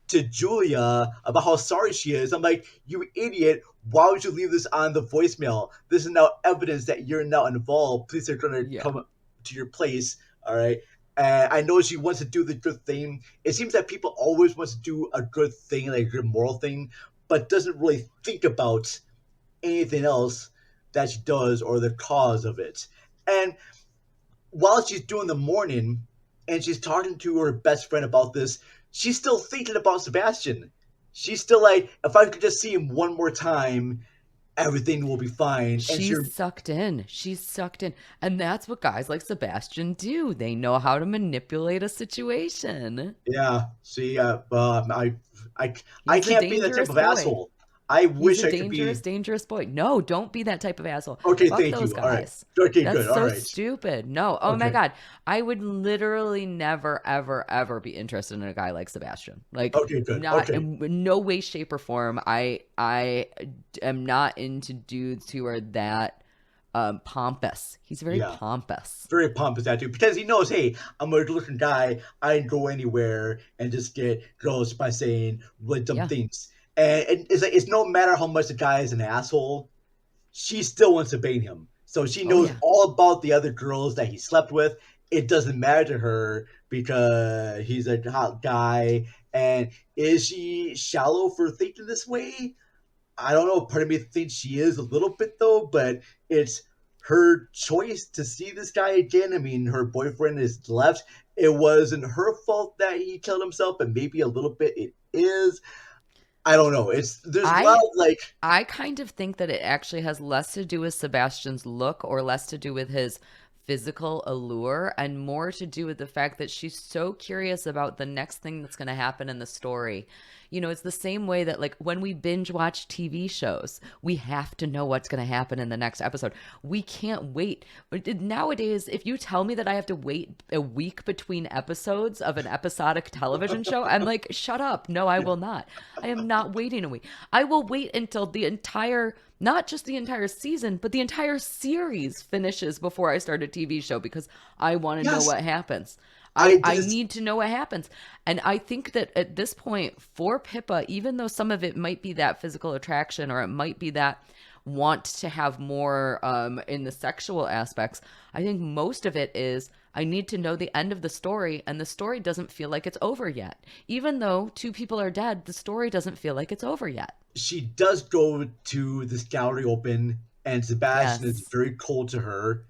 to Julia about how sorry she is. I'm like, you idiot, why would you leave this on the voicemail? This is now evidence that you're now involved. Police are going to come to your place, all right? And I know she wants to do the good thing. It seems that people always want to do a good thing, like a good moral thing, but doesn't really think about anything else that she does or the cause of it. And while she's doing the morning and she's talking to her best friend about this, she's still thinking about Sebastian. She's still like, if I could just see him one more time, everything will be fine. And She's sucked in. She's sucked in. And that's what guys like Sebastian do. They know how to manipulate a situation. yeah, see, I He's a can't be that type dangerous of boy. asshole. I wish He's a I could be. dangerous boy. No, don't be that type of asshole. Okay, Fuck thank those you. All right. guys. Okay, That's good. so All right. stupid. No. Oh my Okay. God. I would literally never, ever, ever be interested in a guy like Sebastian. Like, Okay, good. not Okay. in no way, shape, or form. I am not into dudes who are that pompous. He's very Yeah. pompous. Very pompous attitude because he knows, hey, I'm a good-looking guy. I can go anywhere and just get girls by saying really dumb things. And it's like it's no matter how much the guy is an asshole, she still wants to bang him. So she knows all about the other girls that he slept with. It doesn't matter to her because he's a hot guy. And is she shallow for thinking this way? I don't know. Part of me thinks she is a little bit though, but it's her choice to see this guy again. I mean, her boyfriend is left. It wasn't her fault that he killed himself, but maybe a little bit it is. I don't know. There's a lot of like. I kind of think that it actually has less to do with Sebastian's look or less to do with his physical allure and more to do with the fact that she's so curious about the next thing that's going to happen in the story. It's the same way that like when we binge watch TV shows, we have to know what's going to happen in the next episode. We can't wait. Nowadays, if you tell me that I have to wait a week between episodes of an episodic television show, I'm like, shut up. No, I will not. I am not waiting a week. I will wait until the entire, not just the entire season, but the entire series finishes before I start a TV show because I want to know what happens. I need to know what happens. And I think that at this point for Pippa, even though some of it might be that physical attraction or it might be that want to have more in the sexual aspects, I think most of it is I need to know the end of the story, and the story doesn't feel like it's over yet. Even though 2 people are dead, the story doesn't feel like it's over yet. She does go to this gallery open, and Sebastian is very cold to her,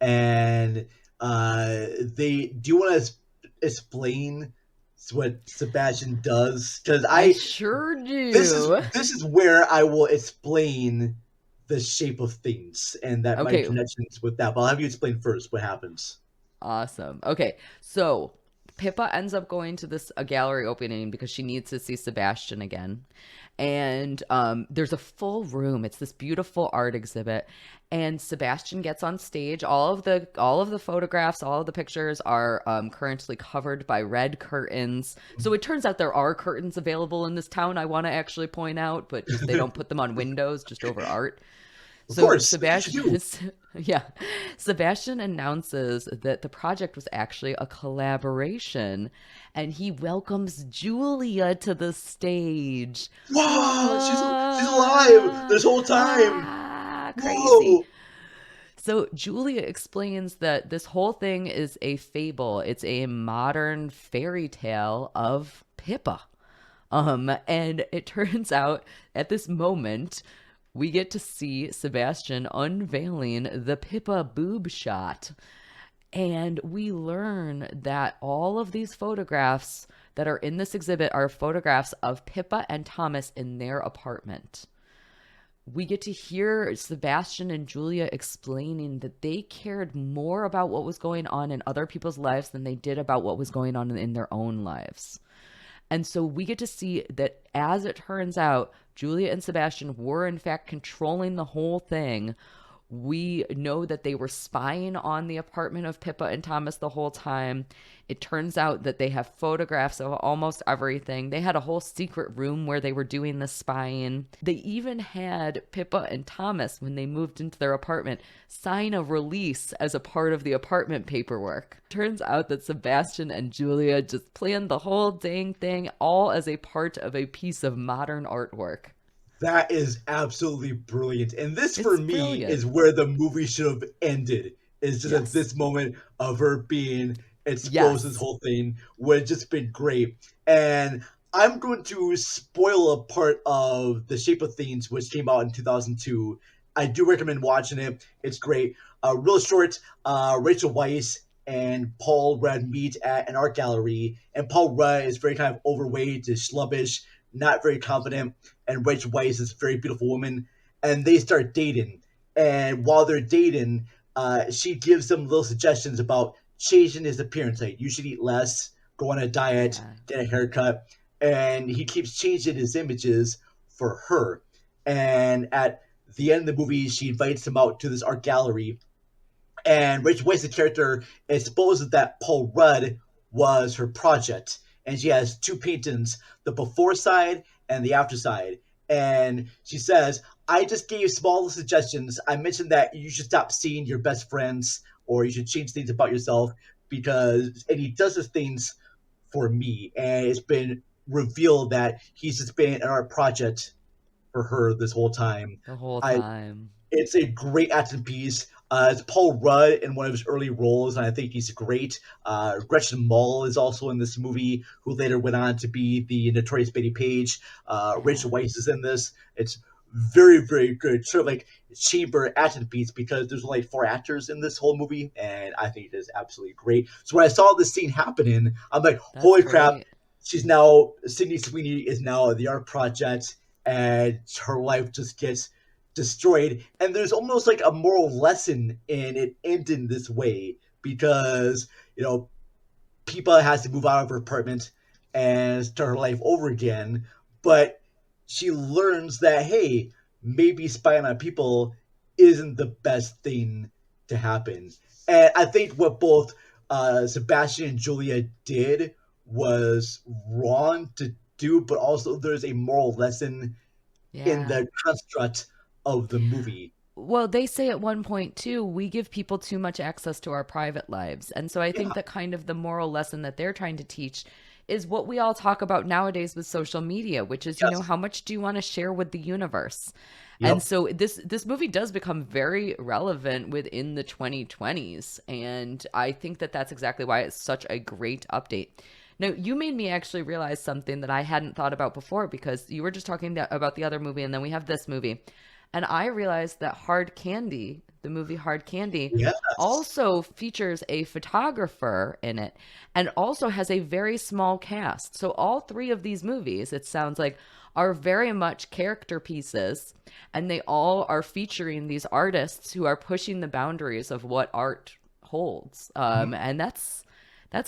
and do you want to explain what Sebastian does? Because I sure do. This is where I will explain the shape of things and that my connections with that. But I'll have you explain first what happens. Awesome. Okay, so Pippa ends up going to this gallery opening because she needs to see Sebastian again. And there's a full room. It's this beautiful art exhibit, and Sebastian gets on stage. All of the photographs, all of the pictures are currently covered by red curtains. So it turns out there are curtains available in this town, I want to actually point out, but just they don't put them on windows, just over art. So of course, Sebastian announces that the project was actually a collaboration, and he welcomes Julia to the stage. Wow, she's alive this whole time. Crazy. Whoa. So Julia explains that this whole thing is a fable. It's a modern fairy tale of Pippa. And it turns out at this moment, we get to see Sebastian unveiling the Pippa boob shot. And we learn that all of these photographs that are in this exhibit are photographs of Pippa and Thomas in their apartment. We get to hear Sebastian and Julia explaining that they cared more about what was going on in other people's lives than they did about what was going on in their own lives. And so we get to see that, as it turns out, Julia and Sebastian were in fact controlling the whole thing. We know that they were spying on the apartment of Pippa and Thomas the whole time. It turns out that they have photographs of almost everything. They had a whole secret room where they were doing the spying. They even had Pippa and Thomas, when they moved into their apartment, sign a release as a part of the apartment paperwork. Turns out that Sebastian and Julia just planned the whole dang thing, all as a part of a piece of modern artwork. That is absolutely brilliant. And this, for me, is where the movie should have ended. Is just at this moment of her being exposed, this whole thing would have just been great. And I'm going to spoil a part of The Shape of Things, which came out in 2002. I do recommend watching it. It's great. Real short, Rachel Weisz and Paul Rudd meet at an art gallery. And Paul Rudd is very kind of overweight, is slubbish, not very confident, and Rachel Weisz is a very beautiful woman, and they start dating. And while they're dating, she gives them little suggestions about changing his appearance. Like, you should eat less, go on a diet, get a haircut. And he keeps changing his images for her. And at the end of the movie, she invites him out to this art gallery. And Rachel Weisz, the character, exposes that Paul Rudd was her project. And she has 2 paintings, the before side and the after side. And she says, I just gave small suggestions. I mentioned that you should stop seeing your best friends, or you should change things about yourself, and he does these things for me. And it's been revealed that he's just been an art project for her this whole time. The whole time. It's a great action piece. It's Paul Rudd in one of his early roles, and I think he's great. Gretchen Mull is also in this movie, who later went on to be the notorious Betty Page. Rachel Weisz is in this. It's very, very good. Sort of like chamber action piece, because there's only 4 actors in this whole movie, and I think it is absolutely great. So when I saw this scene happening, I'm like, holy crap, Sydney Sweeney is now the art project, and her life just gets destroyed. And there's almost like a moral lesson in it ending this way, because Pippa has to move out of her apartment and start her life over again. But she learns that, hey, maybe spying on people isn't the best thing to happen. And I think what both Sebastian and Julia did was wrong to do, but also there's a moral lesson in Yeah. the construct of the movie. Well, they say at one point too, we give people too much access to our private lives. And so I think Yeah. that kind of the moral lesson that they're trying to teach is what we all talk about nowadays with social media, which is, Yes. how much do you want to share with the universe? And Yep. so this movie does become very relevant within the 2020s, and I think that that's exactly why it's such a great update. Now, you made me actually realize something that I hadn't thought about before, because you were just talking about the other movie, and then we have this movie. And I realized that Hard Candy, the movie Hard Candy, Yes. also features a photographer in it and also has a very small cast. So all three of these movies, it sounds like, are very much character pieces, and they all are featuring these artists who are pushing the boundaries of what art holds. And that's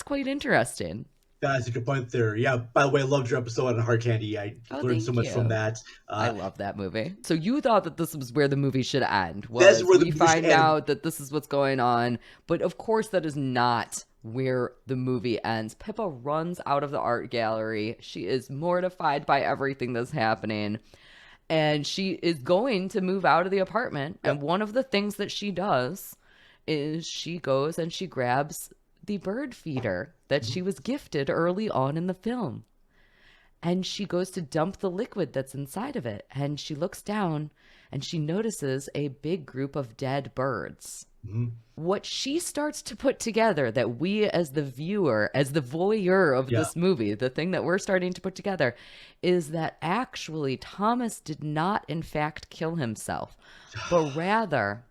quite interesting. That's a good point there. Yeah, by the way, I loved your episode on Hard Candy. I Oh, learned so thank much from you. that. I love that movie. So you thought that this was where the movie should end, That's was where the we movie should find end. out that this is what's going on. But of course that is not where the movie ends. Pippa runs out of the art gallery. She is mortified by everything that's happening. And she is going to move out of the apartment. And one of the things that she does is she goes and she grabs the bird feeder that she was gifted early on in the film. And she goes to dump the liquid that's inside of it. And she looks down and she notices a big group of dead birds. What she starts to put together, that we as the viewer, as the voyeur of this movie, the thing that we're starting to put together, is that actually Thomas did not in fact kill himself, but rather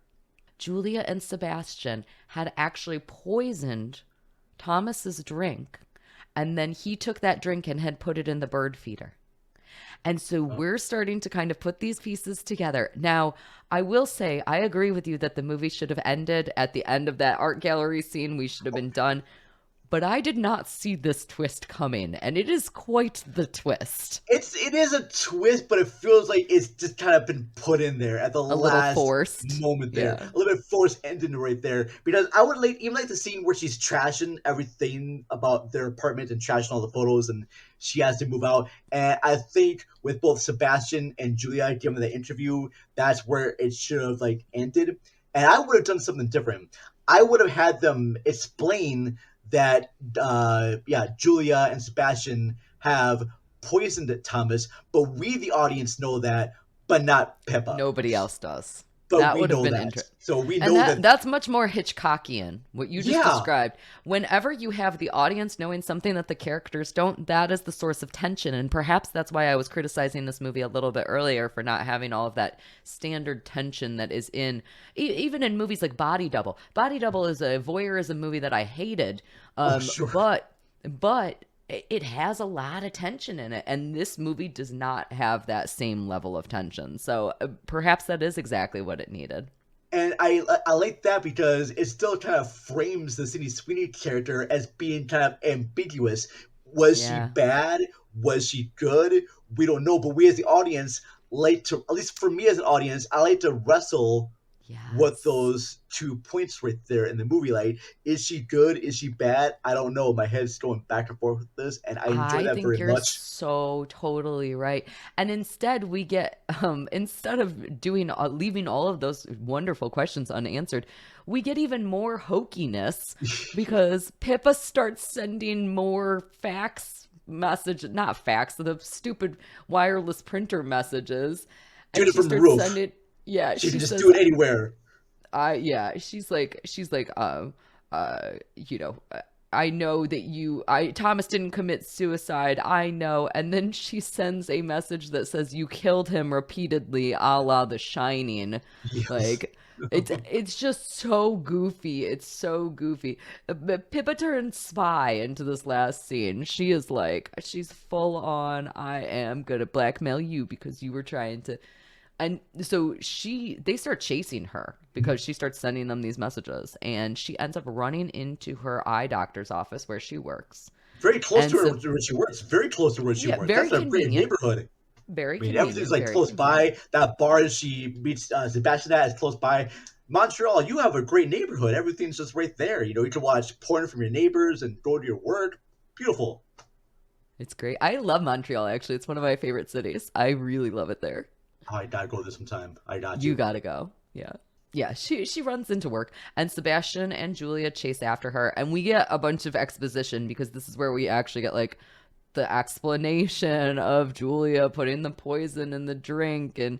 Julia and Sebastian had actually poisoned Thomas's drink, and then he took that drink and had put it in the bird feeder. And so we're starting to kind of put these pieces together. Now, I will say, I agree with you that the movie should have ended at the end of that art gallery scene. We should have been done. But I did not see this twist coming, and it is quite the twist. It is a twist, but it feels like it's just kind of been put in there at the little last forced. moment there. Yeah. A little bit forced ending right there. Because I would even like the scene where she's trashing everything about their apartment and trashing all the photos, and she has to move out. And I think with both Sebastian and Julia giving the interview, that's where it should have ended. And I would have done something different. I would have had them explain that Julia and Sebastian have poisoned Thomas, but we the audience know that, but not Pippa. Nobody else does. But That we would have know been that. interesting. So we And know that. that's much more Hitchcockian, what you just Yeah. described. Whenever you have the audience knowing something that the characters don't, that is the source of tension. And perhaps that's why I was criticizing this movie a little bit earlier for not having all of that standard tension that is in, even in movies like Body Double. Body Double is a voyeurism movie that I hated. Sure. But it has a lot of tension in it, and this movie does not have that same level of tension. So perhaps that is exactly what it needed. And I like that because it still kind of frames the Sydney Sweeney character as being kind of ambiguous. Was she bad? Was she good? We don't know. But we as the audience like to, at least for me as an audience, I like to wrestle what those 2 points right there in the movie. Like, is she good? Is she bad? I don't know. My head's going back and forth with this, and I enjoy that think very you're much. so totally right. And instead we get instead of doing leaving all of those wonderful questions unanswered, we get even more hokiness because Pippa starts sending more the stupid wireless printer messages. Shoot it from the roof. She can just says, do it anywhere. she's like, I know that Thomas didn't commit suicide. I know. And then she sends a message that says you killed him repeatedly, a la The Shining. Yes. Like, it's just so goofy. It's so goofy. Pippa turns spy into this last scene. She is like, she's full on, I am gonna blackmail you because you were trying to. And so they start chasing her because she starts sending them these messages, and she ends up running into her eye doctor's office where she works. Very close And to so, where she works. Very close to where she yeah, works. very That's a great convenient. neighborhood. Very I mean, everything's convenient. like Very close convenient. by. That bar she meets Sebastian at is close by. Montreal, you have a great neighborhood. Everything's just right there. You know, you can watch porn from your neighbors and go to your work. Beautiful. It's great. I love Montreal, actually. It's one of my favorite cities. I really love it there. I gotta go there sometime. I got You you. gotta go. Yeah. Yeah, she runs into work, and Sebastian and Julia chase after her, and we get a bunch of exposition because this is where we actually get like the explanation of Julia putting the poison in the drink, and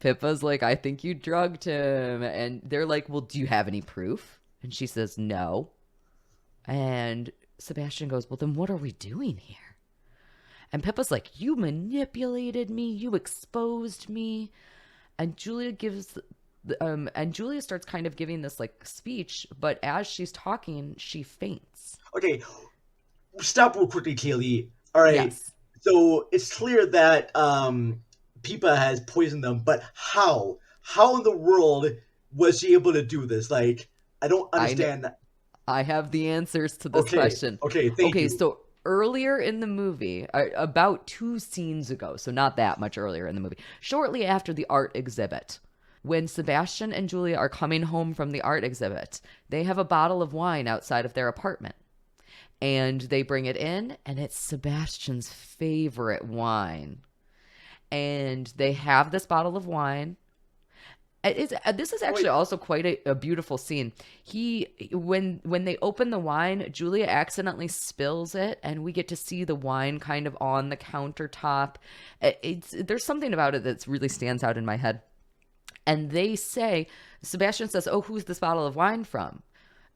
Pippa's like, I think you drugged him, and they're like, well, do you have any proof? And she says no. And Sebastian goes, well, then what are we doing here? And Pippa's like, you manipulated me, you exposed me. And Julia starts kind of giving this like speech, but as she's talking, she faints. Okay, stop real quickly, Kaylee. All right. Yes. So it's clear that Pippa has poisoned them, but how? How in the world was she able to do this? Like, I don't understand. I have the answers to this question. Okay, thank you. So earlier in the movie, about 2 scenes ago, so not that much earlier in the movie, shortly after the art exhibit, when Sebastian and Julia are coming home from the art exhibit, they have a bottle of wine outside of their apartment. And they bring it in, and it's Sebastian's favorite wine. And they have this bottle of wine. This is actually also quite a beautiful scene. When they open the wine, Julia accidentally spills it, and we get to see the wine kind of on the countertop. There's something about it that really stands out in my head. And Sebastian says, oh, who's this bottle of wine from?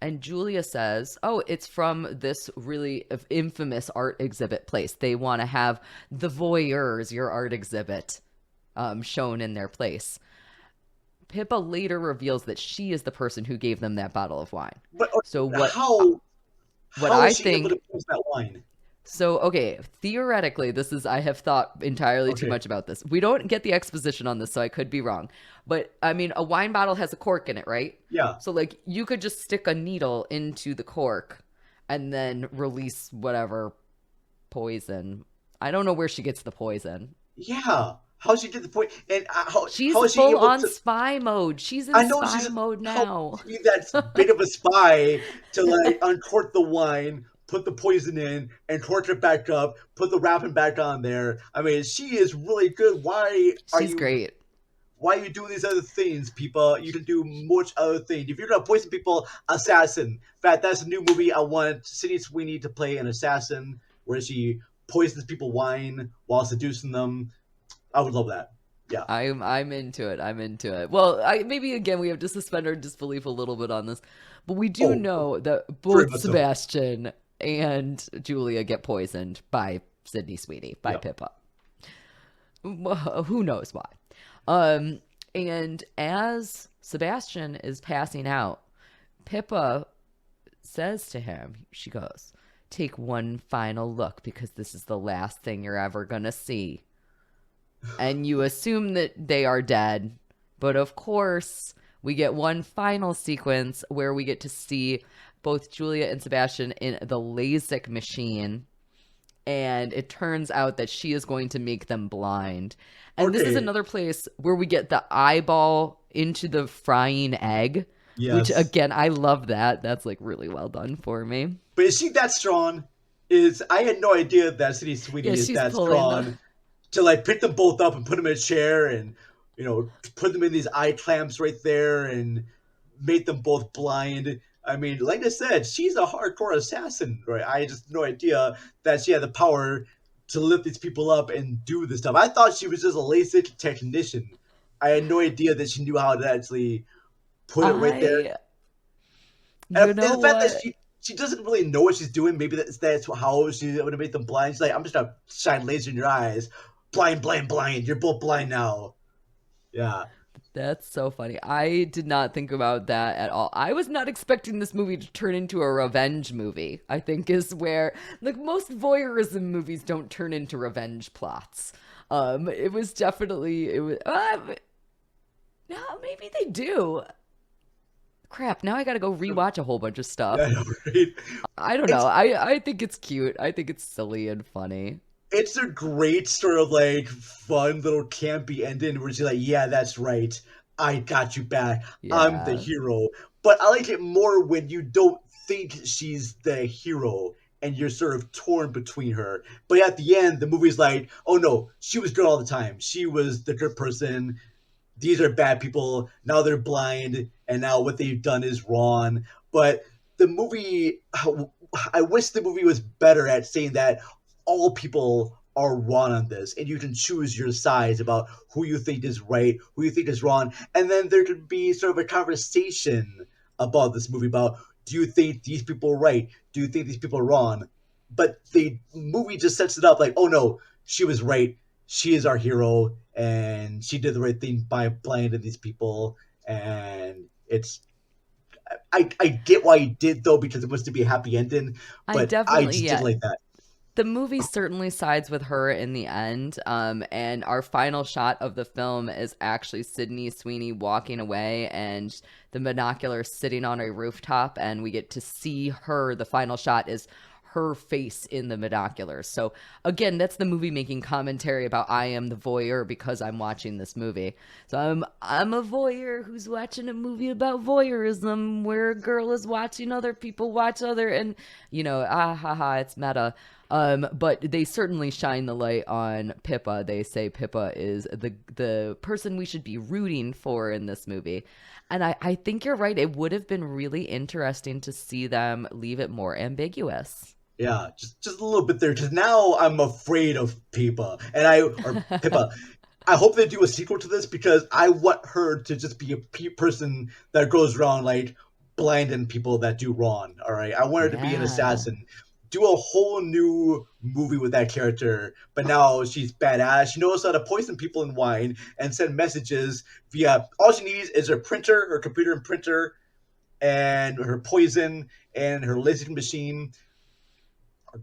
And Julia says, oh, it's from this really infamous art exhibit place. They want to have the Voyeurs, your art exhibit, shown in their place. Pippa later reveals that she is the person who gave them that bottle of wine. But so what? How I is she think. able to poison that wine? So, okay, theoretically, I have thought entirely too much about this. We don't get the exposition on this, so I could be wrong. But, I mean, a wine bottle has a cork in it, right? Yeah. So, like, you could just stick a needle into the cork and then release whatever poison. I don't know where she gets the poison. Yeah. How she get the point? And she's how is she full able on to... spy mode. She's in spy mode now. That's a bit of a spy to, like, uncork the wine, put the poison in, and torch it back up, put the wrapping back on there. I mean, she is really good. She's great. Why are you doing these other things, people? You can do much other things. If you're gonna poison people, assassin. In fact, that's a new movie. I want Sydney Sweeney to play an assassin where she poisons people wine while seducing them. I would love that. Yeah. I'm into it. I'm into it. Well, maybe again we have to suspend our disbelief a little bit on this, but we do know that both Sebastian and Julia get poisoned by Sydney Sweeney, by Pippa. Who knows why? And as Sebastian is passing out, Pippa says to him, she goes, take one final look because this is the last thing you're ever gonna see. And you assume that they are dead. But of course, we get one final sequence where we get to see both Julia and Sebastian in the LASIK machine. And it turns out that she is going to make them blind. And this is another place where we get the eyeball into the frying egg. Yes. Which, again, I love that. That's, like, really well done for me. But is she that strong? I had no idea that Sydney Sweeney is that strong. To, like, pick them both up and put them in a chair and, you know, put them in these eye clamps right there and make them both blind. I mean, like I said, she's a hardcore assassin, right? I had just no idea that she had the power to lift these people up and do this stuff. I thought she was just a LASIK technician. I had no idea that she knew how to actually put it right there. And the fact that she doesn't really know what she's doing, maybe that's how she's able to make them blind. She's like, I'm just going to shine laser in your eyes. Blind, blind, blind. You're both blind now. Yeah. That's so funny. I did not think about that at all. I was not expecting this movie to turn into a revenge movie, I think is where, like, most voyeurism movies don't turn into revenge plots. It was definitely, no, maybe they do. Crap, now I gotta go rewatch a whole bunch of stuff. I know, right? I don't know. I think it's cute. I think it's silly and funny. It's a great sort of like fun little campy ending where she's like, yeah, that's right. I got you back. I'm the Yeah. hero. But I like it more when you don't think she's the hero and you're sort of torn between her. But at the end, the movie's like, oh no, she was good all the time. She was the good person. These are bad people. Now they're blind, and now what they've done is wrong. But the movie, I wish the movie was better at saying that all people are wrong on this, and you can choose your sides about who you think is right, who you think is wrong, and then there could be sort of a conversation about this movie about, do you think these people are right? Do you think these people are wrong? But the movie just sets it up like, oh no, she was right. She is our hero, and she did the right thing by blinding these people. And it's, I get why he did though, because it was to be a happy ending, I but I definitely, just yeah. didn't like that. The movie certainly sides with her in the end. And our final shot of the film is actually Sydney Sweeney walking away and the binocular sitting on a rooftop, and we get to see her. The final shot is her face in the binoculars. So again, that's the movie making commentary about I am the voyeur because I'm watching this movie. So I'm a voyeur who's watching a movie about voyeurism where a girl is watching other people watch other, and it's meta. But they certainly shine the light on Pippa. They say Pippa is the person we should be rooting for in this movie. And I think you're right. It would have been really interesting to see them leave it more ambiguous. Yeah, just a little bit there, because now I'm afraid of Pippa, Pippa. I hope they do a sequel to this, because I want her to just be a person that goes around like blinding people that do wrong. All right, I want her to be an assassin. Do a whole new movie with that character, but now she's badass. She knows how to poison people in wine and send messages via. All she needs is her printer, her computer and printer, and her poison and her laser machine.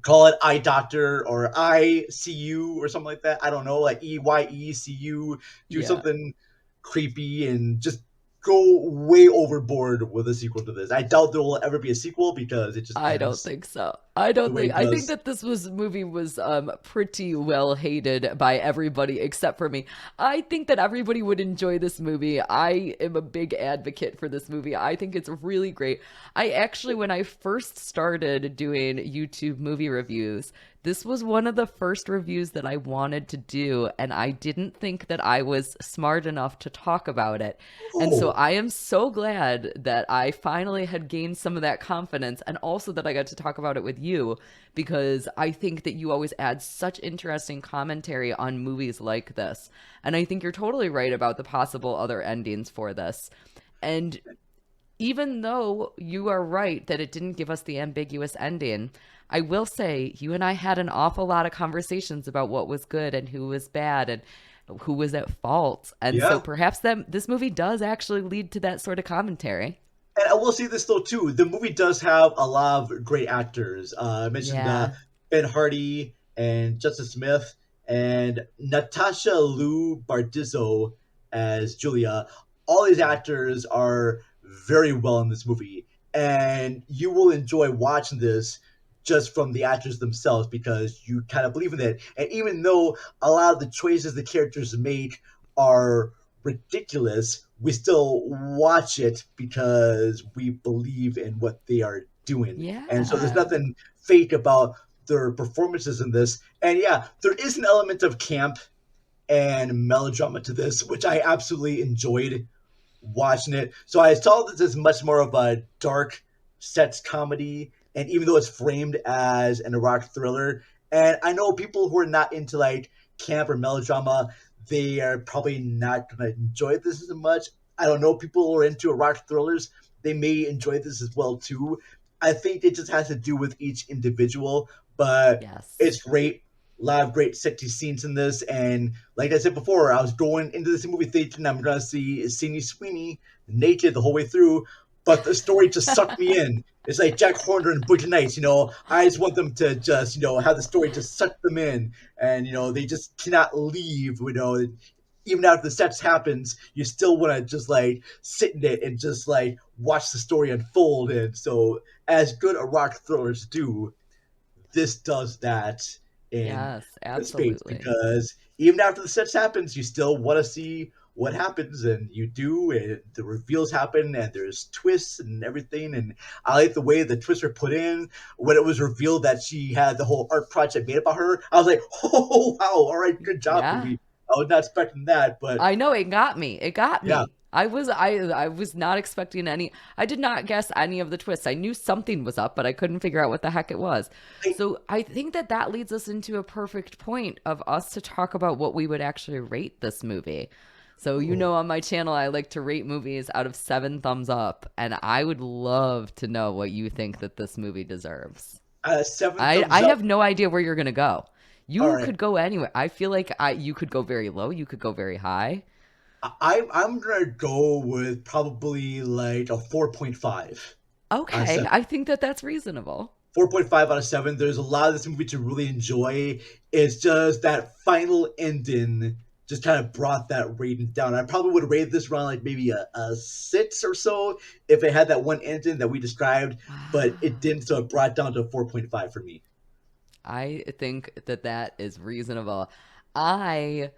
Call it eye doctor or ICU or something like that. I don't know, like EYECU. Do something creepy and just go way overboard with a sequel to this. I doubt there will ever be a sequel because it just. I don't think so. I think that this movie was pretty well hated by everybody except for me. I think that everybody would enjoy this movie. I am a big advocate for this movie. I think it's really great. I actually, when I first started doing YouTube movie reviews, this was one of the first reviews that I wanted to do, and I didn't think that I was smart enough to talk about it. And so I am so glad that I finally had gained some of that confidence, and also that I got to talk about it with you, because I think that you always add such interesting commentary on movies like this. And I think you're totally right about the possible other endings for this. And even though you are right that it didn't give us the ambiguous ending, I will say you and I had an awful lot of conversations about what was good and who was bad and who was at fault. And so perhaps this movie does actually lead to that sort of commentary. And I will say this though too, the movie does have a lot of great actors. I mentioned Ben Hardy and Justice Smith and Natasha Bordizzo as Julia. All these actors are very well in this movie, and you will enjoy watching this just from the actors themselves because you kind of believe in it. And even though a lot of the choices the characters make are ridiculous, we still watch it because we believe in what they are doing. Yeah. And so there's nothing fake about their performances in this. And there is an element of camp and melodrama to this, which I absolutely enjoyed watching it. So I saw this as much more of a dark sex comedy, and even though it's framed as an erotic thriller, and I know people who are not into like camp or melodrama, they are probably not going to enjoy this as much. I don't know, people who are into erotic thrillers, they may enjoy this as well too. I think it just has to do with each individual, but it's great. A lot of great sexy scenes in this, and like I said before, I was going into this movie thinking I'm going to see Sydney Sweeney naked the whole way through, but the story just sucked me in. It's like Jack Horner and Butch Nights, I just want them to just, have the story just suck them in, and, they just cannot leave, even after the steps happens, you still want to just like sit in it and just like watch the story unfold. And so, as good erotic thrillers do, this does that in Yes, good spades, absolutely. because even after the steps happens, you still want to see what happens, and you do, and the reveals happen, and there's twists and everything. And I like the way the twists were put in when it was revealed that she had the whole art project made about her. I was like, oh wow, all right, good job, Yeah. movie. I was not expecting that, but I know it got me. It got yeah. me. I was not expecting any. I did not guess any of the twists. I knew something was up, but I couldn't figure out what the heck it was. So I think that that leads us into a perfect point of us to talk about what we would actually rate this movie. So you know, on my channel, I like to rate movies out of 7 thumbs up, and I would love to know what you think that this movie deserves. 7 I thumbs I up. have no idea where you're gonna go. You All right. could go anywhere. I feel like you could go very low. You could go very high. I'm gonna go with probably like a 4.5. Okay, I think that that's reasonable. 4.5 out of 7. There's a lot of this movie to really enjoy. It's just that final ending just kind of brought that rating down. I probably would have rated this around like maybe a 6 or so if it had that one ending that we described, but it didn't, so it brought down to 4.5 for me. I think that that is reasonable. I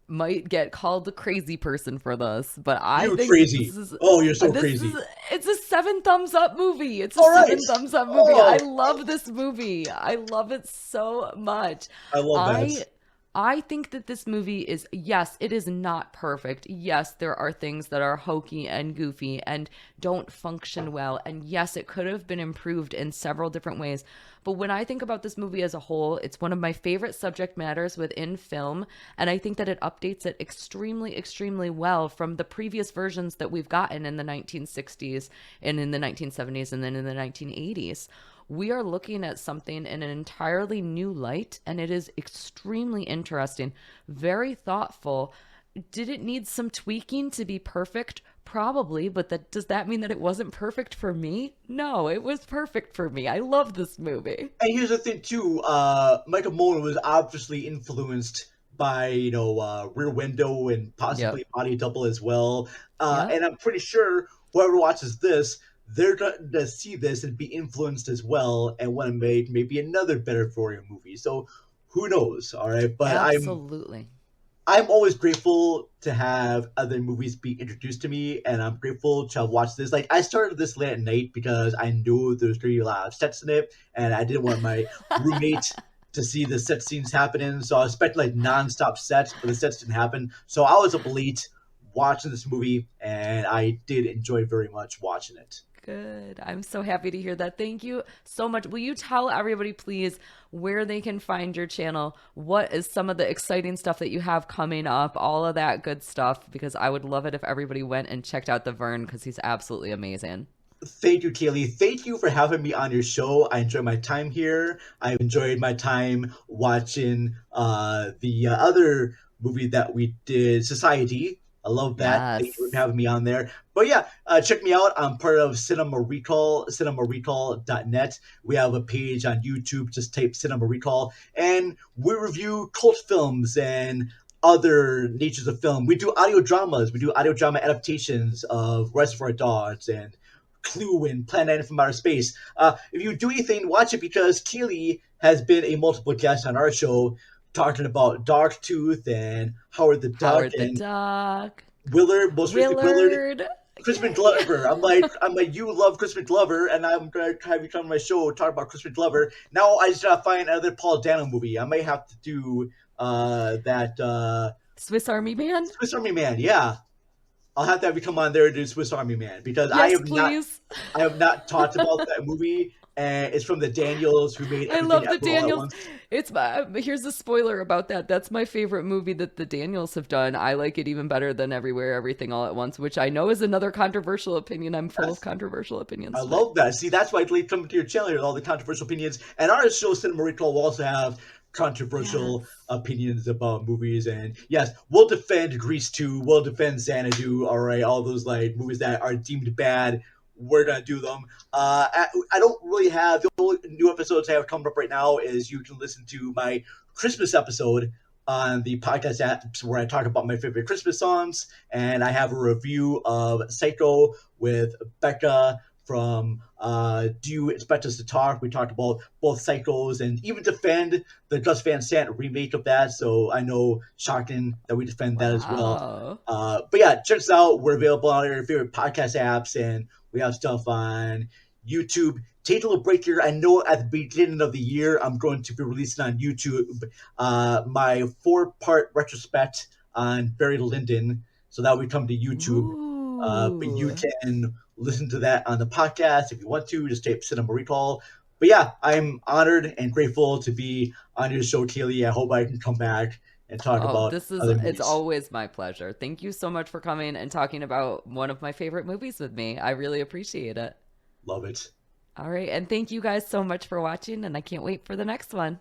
might get called the crazy person for this, but I You're think crazy. this is Oh, you're so this crazy. is it's a 7 thumbs up movie. It's a All right. 7 thumbs up movie. Oh. I love this movie. I love it so much. I love that. I think that this movie is, yes, it is not perfect. Yes, there are things that are hokey and goofy and don't function well. And yes, it could have been improved in several different ways. But when I think about this movie as a whole, it's one of my favorite subject matters within film. And I think that it updates it extremely, extremely well from the previous versions that we've gotten in the 1960s and in the 1970s and then in the 1980s. We are looking at something in an entirely new light, and it is extremely interesting, very thoughtful. Did it need some tweaking to be perfect? Probably, but does that mean that it wasn't perfect for me? No, it was perfect for me. I love this movie. And here's the thing too, Michael Mohan was obviously influenced by, Rear Window and possibly Body Double as well. And I'm pretty sure whoever watches this, they're going to see this and be influenced as well and want to make maybe another better Voyeur movie. So who knows, all right? But Absolutely. I'm always grateful to have other movies be introduced to me, and I'm grateful to have watched this. Like, I started this late at night because I knew there was going to be a lot of sets in it, and I didn't want my roommate to see the set scenes happening. So I was expecting like nonstop sets, but the sets didn't happen. So I was up late watching this movie, and I did enjoy very much watching it. Good. I'm so happy to hear that. Thank you so much. Will you tell everybody, please, where they can find your channel? What is some of the exciting stuff that you have coming up? All of that good stuff, because I would love it if everybody went and checked out the Vern, because he's absolutely amazing. Thank you, Kaylee. Thank you for having me on your show. I enjoy my time here. I've enjoyed my time watching the other movie that we did, Society. I love that. Thank you for having me on there. But yeah, check me out. I'm part of Cinema Recall, cinemarecall.net. We have a page on YouTube. Just type Cinema Recall. And we review cult films and other natures of film. We do audio dramas. We do audio drama adaptations of Reservoir Dogs and Clue and Planet 9 from Outer Space. If you do anything, watch it, because Keely has been a multiple guest on our show talking about Dogtooth and Howard the Duck Willard, most recently Willard. Crispin Glover. I'm like, you love Crispin Glover, and I'm gonna have you come on my show talk about Crispin Glover. Now I just gotta find another Paul Dano movie. I may have to do that Swiss Army Man. Swiss Army Man, yeah. I'll have to have you come on there and do Swiss Army Man, because yes, I have not talked about that movie, and it's from the Daniels, who made. I love the Daniels. It's here's a spoiler about that. That's my favorite movie that the Daniels have done. I like it even better than Everywhere, Everything, All at Once, which I know is another controversial opinion. I'm full of controversial opinions. I love that. See, that's why I come to your channel with all the controversial opinions, and our show Cinema Recall will also have controversial opinions about movies. And yes, we'll defend Grease 2, we'll defend Xanadu, all right, all those like movies that are deemed bad, we're gonna do them. I don't really have the only new episodes I have coming up right now is you can listen to my Christmas episode on the podcast apps where I talk about my favorite Christmas songs, and I have a review of Psycho with Becca from Do You Expect Us to Talk? We talked about both Psychos and even defend the Gus Van Sant remake of that, so I know, shocking that we defend that as well. But yeah, check us out. We're available on your favorite podcast apps, and we have stuff on YouTube. Take a little break here. I know at the beginning of the year, I'm going to be releasing on YouTube my 4-part retrospect on Barry Lyndon, so that will come to YouTube. But you can listen to that on the podcast if you want to. Just type Cinema Recall. But yeah, I'm honored and grateful to be on your show, Kaylee. I hope I can come back and talk about other movies. It's always my pleasure. Thank you so much for coming and talking about one of my favorite movies with me. I really appreciate it. Love it. All right, and thank you guys so much for watching, and I can't wait for the next one.